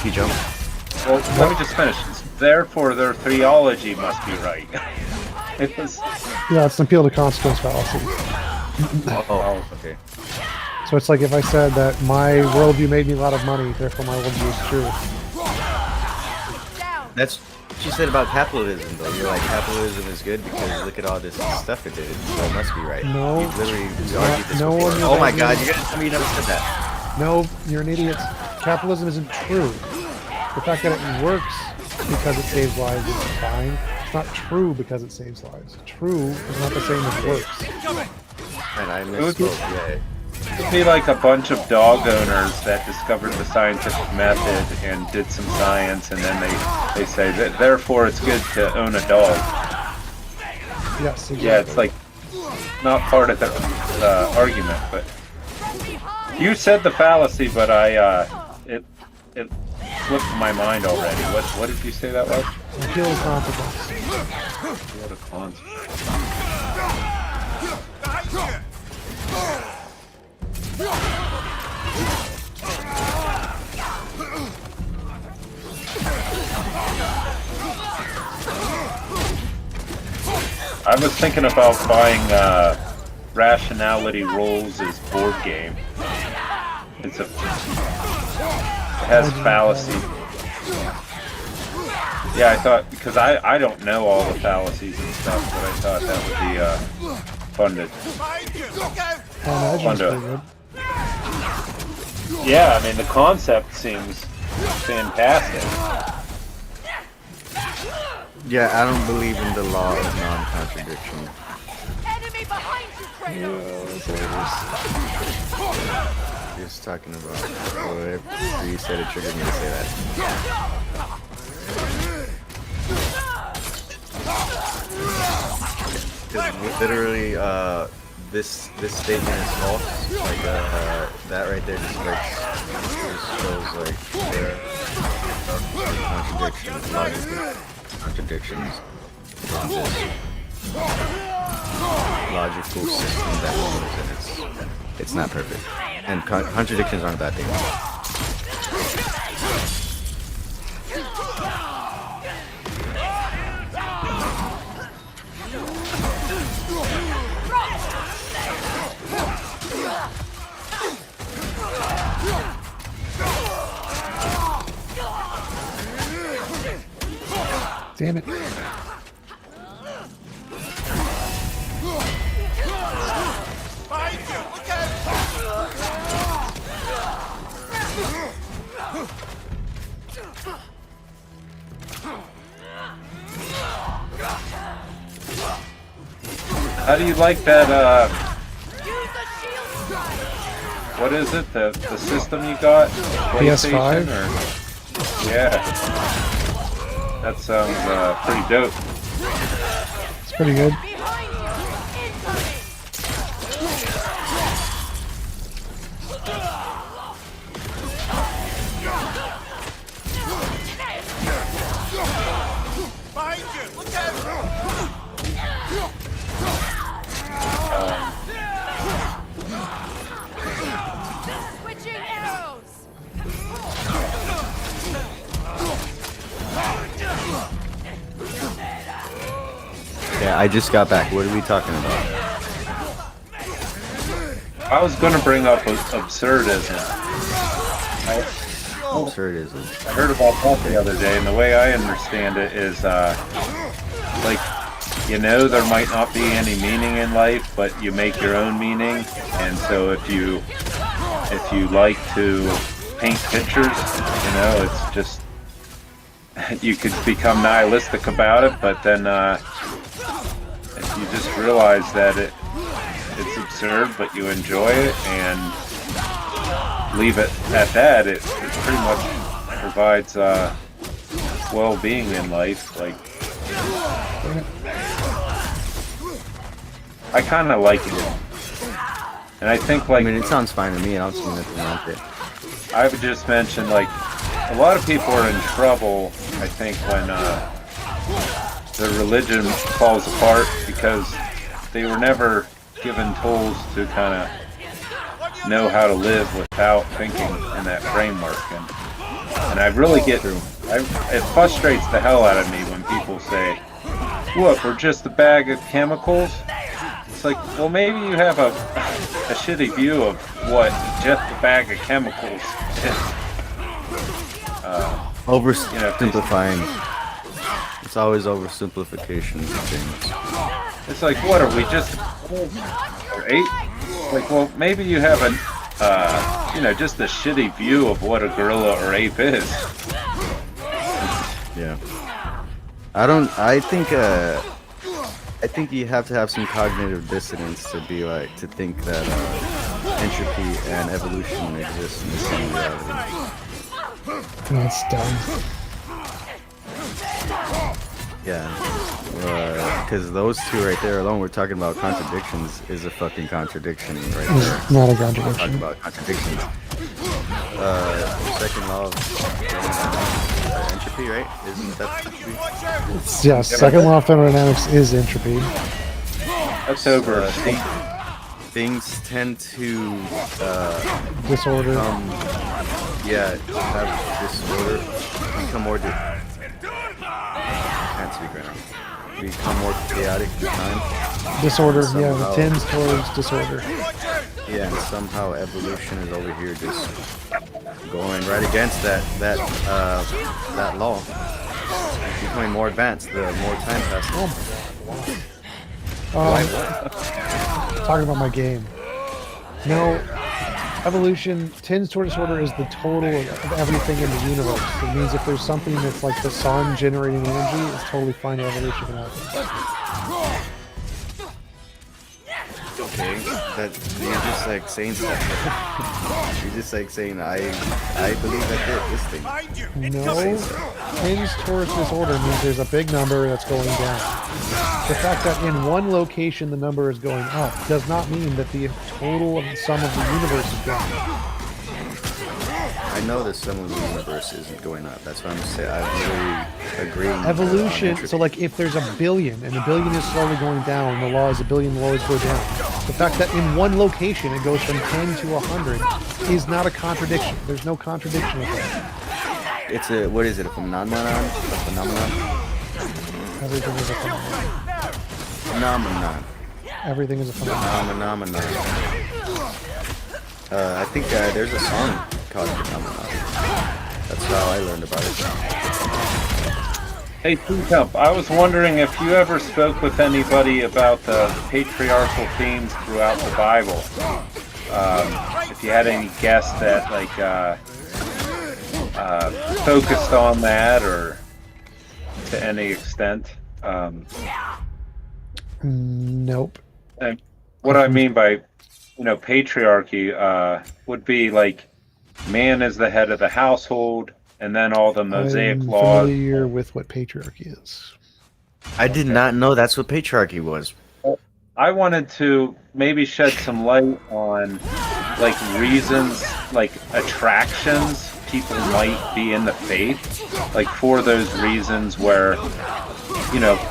S: well, let me just finish. Therefore, their theology must be right. It was.
B: Yeah, it's an appeal to consequence fallacy.
L: Oh, okay.
B: So it's like if I said that my worldview made me a lot of money, therefore my worldview is true.
L: That's what you said about capitalism, though. You're like, capitalism is good because look at all this stuff it did, so it must be right.
B: No.
L: You've literally argued this before. Oh my god, you're gonna tell me you never said that.
B: No, you're an idiot. Capitalism isn't true. The fact that it works because it saves lives is fine. It's not true because it saves lives. True is not the same as works.
L: And I misspoke, yeah.
S: It would be like a bunch of dog owners that discovered the scientific method and did some science, and then they say that therefore it's good to own a dog.
B: Yes, exactly.
S: Yeah, it's like not part of the argument, but you said the fallacy, but it slipped my mind already. What did you say that was?
B: Appeal to consequence.
S: Appeal to consequence. I was thinking about buying Rationality Rolls as board game. It has fallacy. Yeah, I thought, because I don't know all the fallacies and stuff, but I thought that would be fun to. Yeah, I mean the concept seems fantastic.
L: Yeah, I don't believe in the law of non-contradiction.
R: Enemy behind you, Kratos!
L: Just talking about. Oh, you said it triggered me to say that. Because literally, this statement is false. Like that right there just shows like there are contradictions in this logical system that we use, and it's not perfect. And contradictions aren't a bad thing.
B: Damn it.
S: How do you like that, what is it, the system you got?
B: PS5?
S: Or? Yeah. That sounds pretty dope.
B: It's pretty good.
R: Switching arrows!
L: Yeah, I just got back. What are we talking about?
S: I was going to bring up absurdism.
L: Absurdism.
S: I heard about that the other day, and the way I understand it is, like, you know, there might not be any meaning in life, but you make your own meaning. And so if you like to paint pictures, you know, it's just, you could become nihilistic about it, but then if you just realize that it's absurd, but you enjoy it and leave it at that, it pretty much provides well-being in life. Like, I kind of like it, and I think, like,
L: I mean, it sounds fine to me. I don't see nothing wrong with it.
S: I would just mention, like, a lot of people are in trouble, I think, when their religion falls apart because they were never given tools to kind of know how to live without thinking in that framework. And I really get through. It frustrates the hell out of me when people say, "What? We're just a bag of chemicals." It's like, well, maybe you have a shitty view of what just a bag of chemicals is.
L: Oversimplifying. It's always oversimplification of things.
S: It's like, what are we just ape? Like, well, maybe you have a, just a shitty view of what a gorilla or ape is.
L: Yeah. I think you have to have some cognitive dissonance to think that entropy and evolution exist in the same reality.
B: That's dumb.
L: Yeah, because those two right there alone, we're talking about contradictions, is a fucking contradiction right there.
B: It's not a contradiction.
L: Talk about contradictions. Second law of entropy, right? Isn't that entropy?
B: Yeah, second law of thermodynamics is entropy.
S: That's over.
L: Things tend to
B: disorder.
L: Have disorder. Become more. Can't speak right now. Become more chaotic through time.
B: Disorder. Yeah, it tends towards disorder.
L: Yeah, and somehow evolution is over here just going right against that law. It's becoming more advanced the more time passes.
B: Oh my God. Talking about my game. No, evolution tends toward disorder is the total of everything in the universe. It means if there's something that's like the sun generating energy, it's totally fine to evolution can happen.
L: Okay, that you're just like saying stuff. You're just like saying I believe that this thing.
B: No, tends towards disorder means there's a big number that's going down. The fact that in one location the number is going up does not mean that the total of the sum of the universe is going up.
L: I know that some of the universe isn't going up. That's what I'm saying. I'm really agreeing.
B: Evolution. So like if there's a billion and the billion is slowly going down, the law is a billion will always go down. The fact that in one location it goes from 10 to 100 is not a contradiction. There's no contradiction with that.
L: It's a, what is it, a phenomenon? A phenomenon?
B: Everything is a phenomenon.
L: Phenomenon.
B: Everything is a phenomenon.
L: I think there's a song called Phenomenon. That's how I learned about it.
S: Hey, T-Jump, I was wondering if you ever spoke with anybody about the patriarchal themes throughout the Bible. If you had any guests that like focused on that, or to any extent.
B: Nope.
S: And what I mean by, patriarchy would be like man is the head of the household, and then all the Mosaic laws.
B: I'm familiar with what patriarchy is.
L: I did not know that's what patriarchy was.
S: I wanted to maybe shed some light on like reasons, like attractions people might be in the faith, like for those reasons where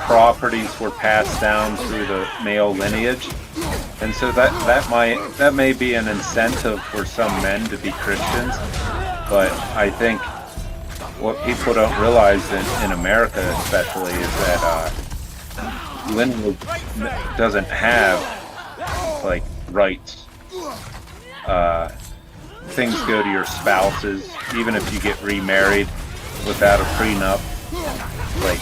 S: properties were passed down through the male lineage, and so that may be an incentive for some men to be Christians. But I think what people don't realize in America especially is that lineage doesn't have like rights. Things go to your spouses, even if you get remarried without a prenup. Like,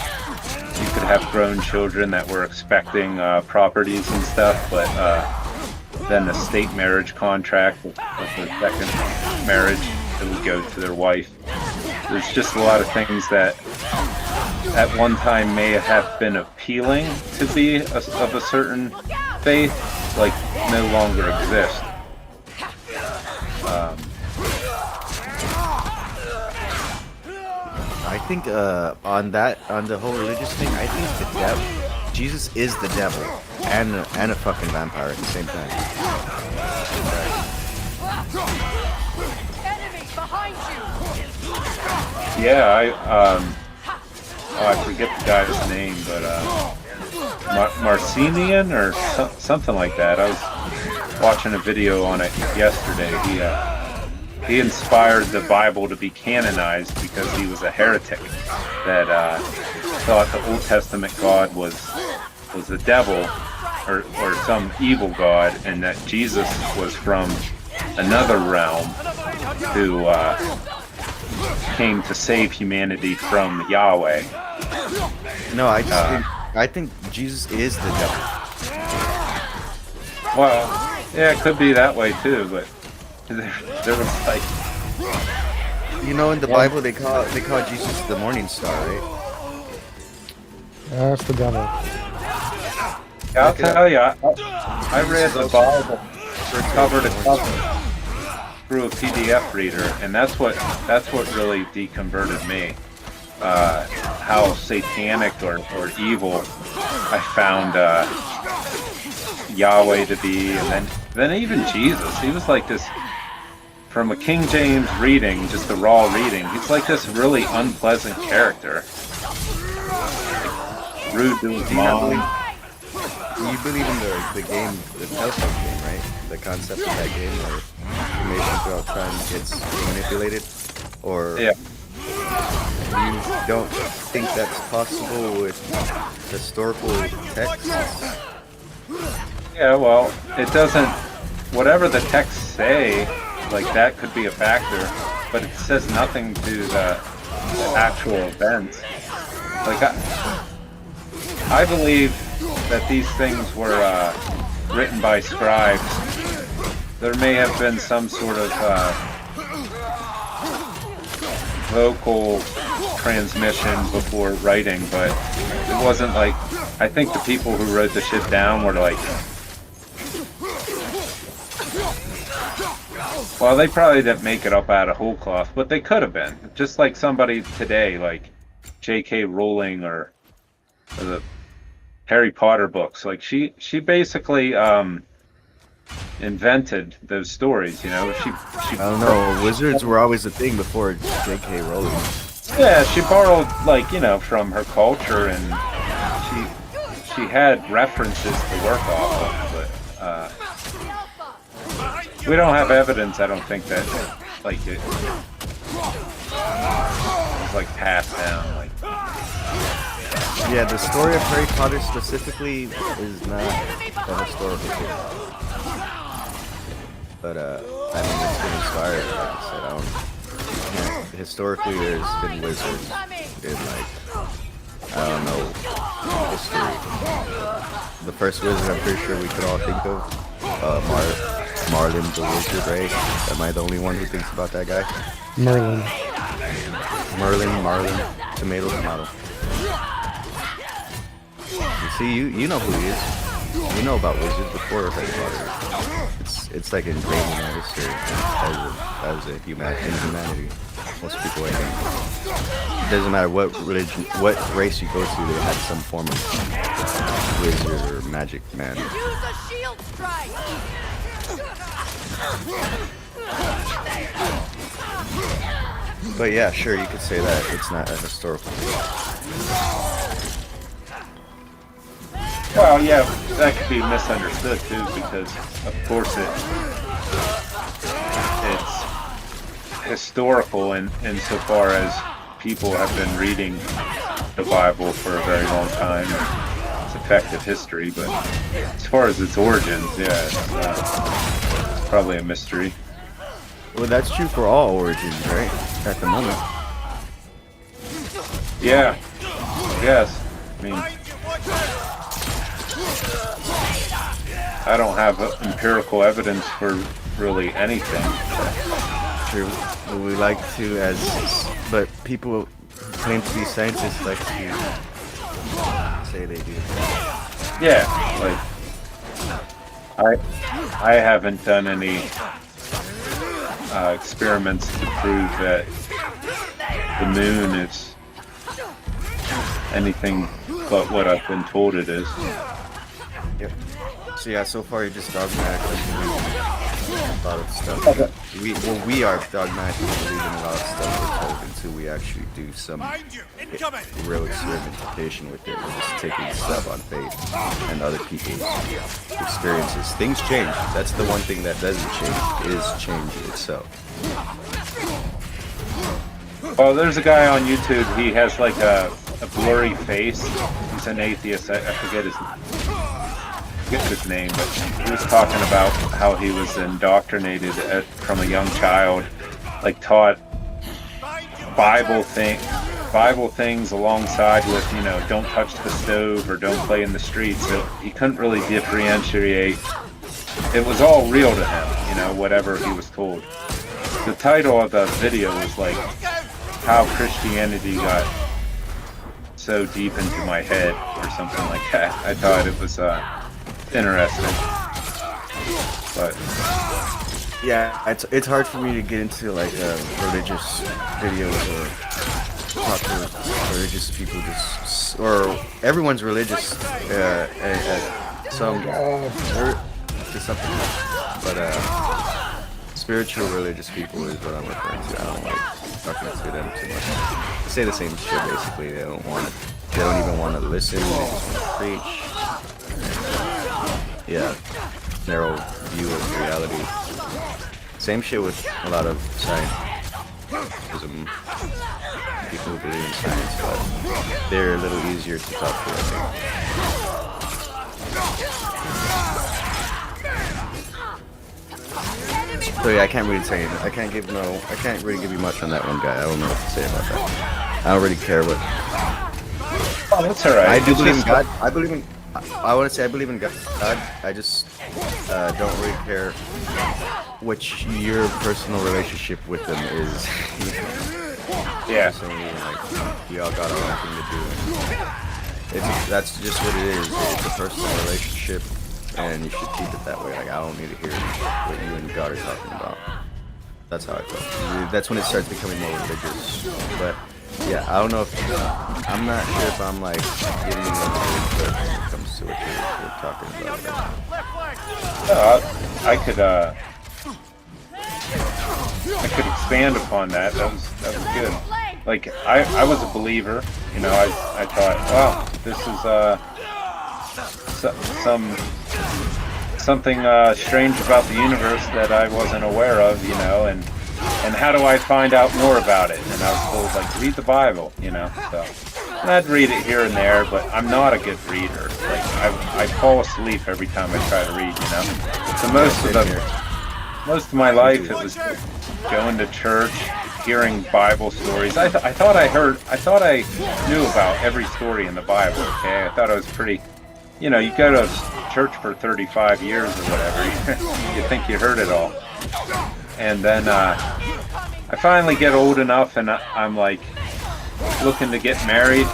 S: you could have grown children that were expecting properties and stuff, but then the state marriage contract with the second marriage, it would go to their wife. There's just a lot of things that at one time may have been appealing to be of a certain faith, like no longer exist.
L: I think on the whole religious thing, I think Jesus is the devil and a fucking vampire at the same time.
R: Enemy behind you.
S: Yeah, I forget the guy's name, but Marcinian or something like that. I was watching a video on it yesterday. He inspired the Bible to be canonized because he was a heretic that thought the Old Testament God was the devil or some evil god, and that Jesus was from another realm who came to save humanity from Yahweh.
L: No, I think Jesus is the devil.
S: Well, yeah, it could be that way too, but there was like,
L: in the Bible they call Jesus the morning star, right?
B: That's the devil.
S: I'll tell you, I read the Bible cover to cover through a PDF reader, and that's what really deconverted me. How satanic or evil I found Yahweh to be, and then even Jesus. He was like this. From a King James reading, just a raw reading, he's like this really unpleasant character. Like, rude to his mom.
L: you believe in the game, the Telltale game, right? The concept of that game where information throughout time gets manipulated? Or
S: yeah.
L: You don't think that's possible with historical texts?
S: Yeah, well, it doesn't... Whatever the texts say, like, that could be a factor, but it says nothing to the actual events. Like, I believe that these things were written by scribes. There may have been some sort of vocal transmission before writing, but it wasn't like... I think the people who wrote the shit down were like... Well, they probably didn't make it up out of whole cloth, but they could have been. Just like somebody today, like J.K. Rowling or the Harry Potter books. Like, she basically invented those stories, you know? I
L: don't know, wizards were always a thing before J.K. Rowling.
S: Yeah, she borrowed, like, you know, from her culture, and she had references to work off of, but we don't have evidence, I don't think, that, like, it was, like, passed down, like...
L: Yeah, the story of Harry Potter specifically is not a historical thing. But, I mean, it's been inspired, like I said, historically there's been wizards in, like, I don't know, history. The first wizard I'm pretty sure we could all think of, Marlin the Wizard, right? Am I the only one who thinks about that guy?
B: Merlin.
L: Marlin, tomato. You see, you know who he is. You know about wizards before Harry Potter. It's like ingrained in our history as a humanity. Most people, I think. It doesn't matter what religion, what race you go to, they had some form of wizard or magic man.
R: Use a shield strike.
L: But yeah, sure, you could say that it's not a historical thing.
S: Well, yeah, that could be misunderstood too, because of course it's historical insofar as people have been reading the Bible for a very long time. It's effective history, but as far as its origins, yeah, it's probably a mystery.
L: Well, that's true for all origins, right? At the moment.
S: Yeah. Yes. I mean, I don't have empirical evidence for really anything.
L: True. We like to, but people who claim to be scientists like to say they do.
S: Yeah, like I haven't done any experiments to prove that the moon is anything but what I've been told it is.
L: Yep. So yeah, so far you're just dogmatically believing a lot of stuff. We are dogmatically believing a lot of stuff we're told until we actually do some real experimentation with it. We're just taking stuff on faith and other people's experiences. Things change. That's the one thing that doesn't change, is change itself.
S: Oh, there's a guy on YouTube, he has like a blurry face. He's an atheist, I forget his name, but he was talking about how he was indoctrinated from a young child, like taught Bible things alongside with, you know, don't touch the stove or don't play in the streets. So he couldn't really differentiate. It was all real to him, you know, whatever he was told. The title of the video was like, how Christianity got so deep into my head, or something like that. I thought it was interesting, but
L: yeah, it's hard for me to get into like religious videos or talk to religious people, or everyone's religious at some to something, but spiritual religious people is what I'm referring to. I don't like talking to them too much. They say the same shit basically. They don't even want to listen. They just want to preach. narrow view of reality. Same shit with a lot of scientism, people who believe in science, but they're a little easier to talk to, I think. So yeah, I can't really say. I can't really give you much on that one guy. I don't know what to say about that. I don't really care what.
S: Oh, that's alright.
L: I do believe in God. I believe in. I want to say I believe in God. I just don't really care what your personal relationship with them is.
S: Yeah.
L: So, like, we all got our own thing to do. That's just what it is. It's a personal relationship, and you should keep it that way. Like, I don't need to hear what you and God are talking about. That's how I feel. That's when it starts becoming more religious. But yeah, I don't know if I'm not sure if I'm like getting into it when it comes to what you're talking about.
S: I could expand upon that. That was good. Like I was a believer, you know. I thought, wow, this is something strange about the universe that I wasn't aware of, you know, and how do I find out more about it? And I was told, like, read the Bible, you know. So and I'd read it here and there, but I'm not a good reader. Like I fall asleep every time I try to read, you know. So most of my life it was going to church, hearing Bible stories. I thought I knew about every story in the Bible. Okay, I thought I was pretty. You know, you go to church for 35 years or whatever. You think you heard it all. And then I finally get old enough, and I'm like looking to get married,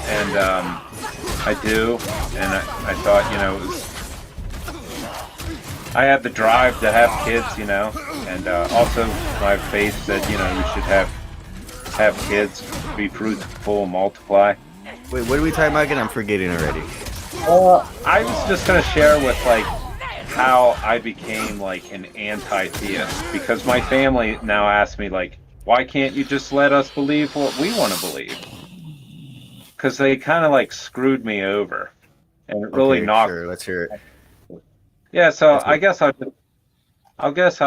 S: and I do. And I thought, you know, I had the drive to have kids, you know, and also my faith said, you know, you should have kids, be fruitful, multiply.
L: Wait, what are we talking about again? I'm forgetting already.
S: I was just gonna share with like how I became like an anti-theist, because my family now asks me like, why can't you just let us believe what we want to believe? Because they kind of like screwed me over, and it really knocked.
L: Sure, let's hear it.
S: Yeah, so I guess I'll just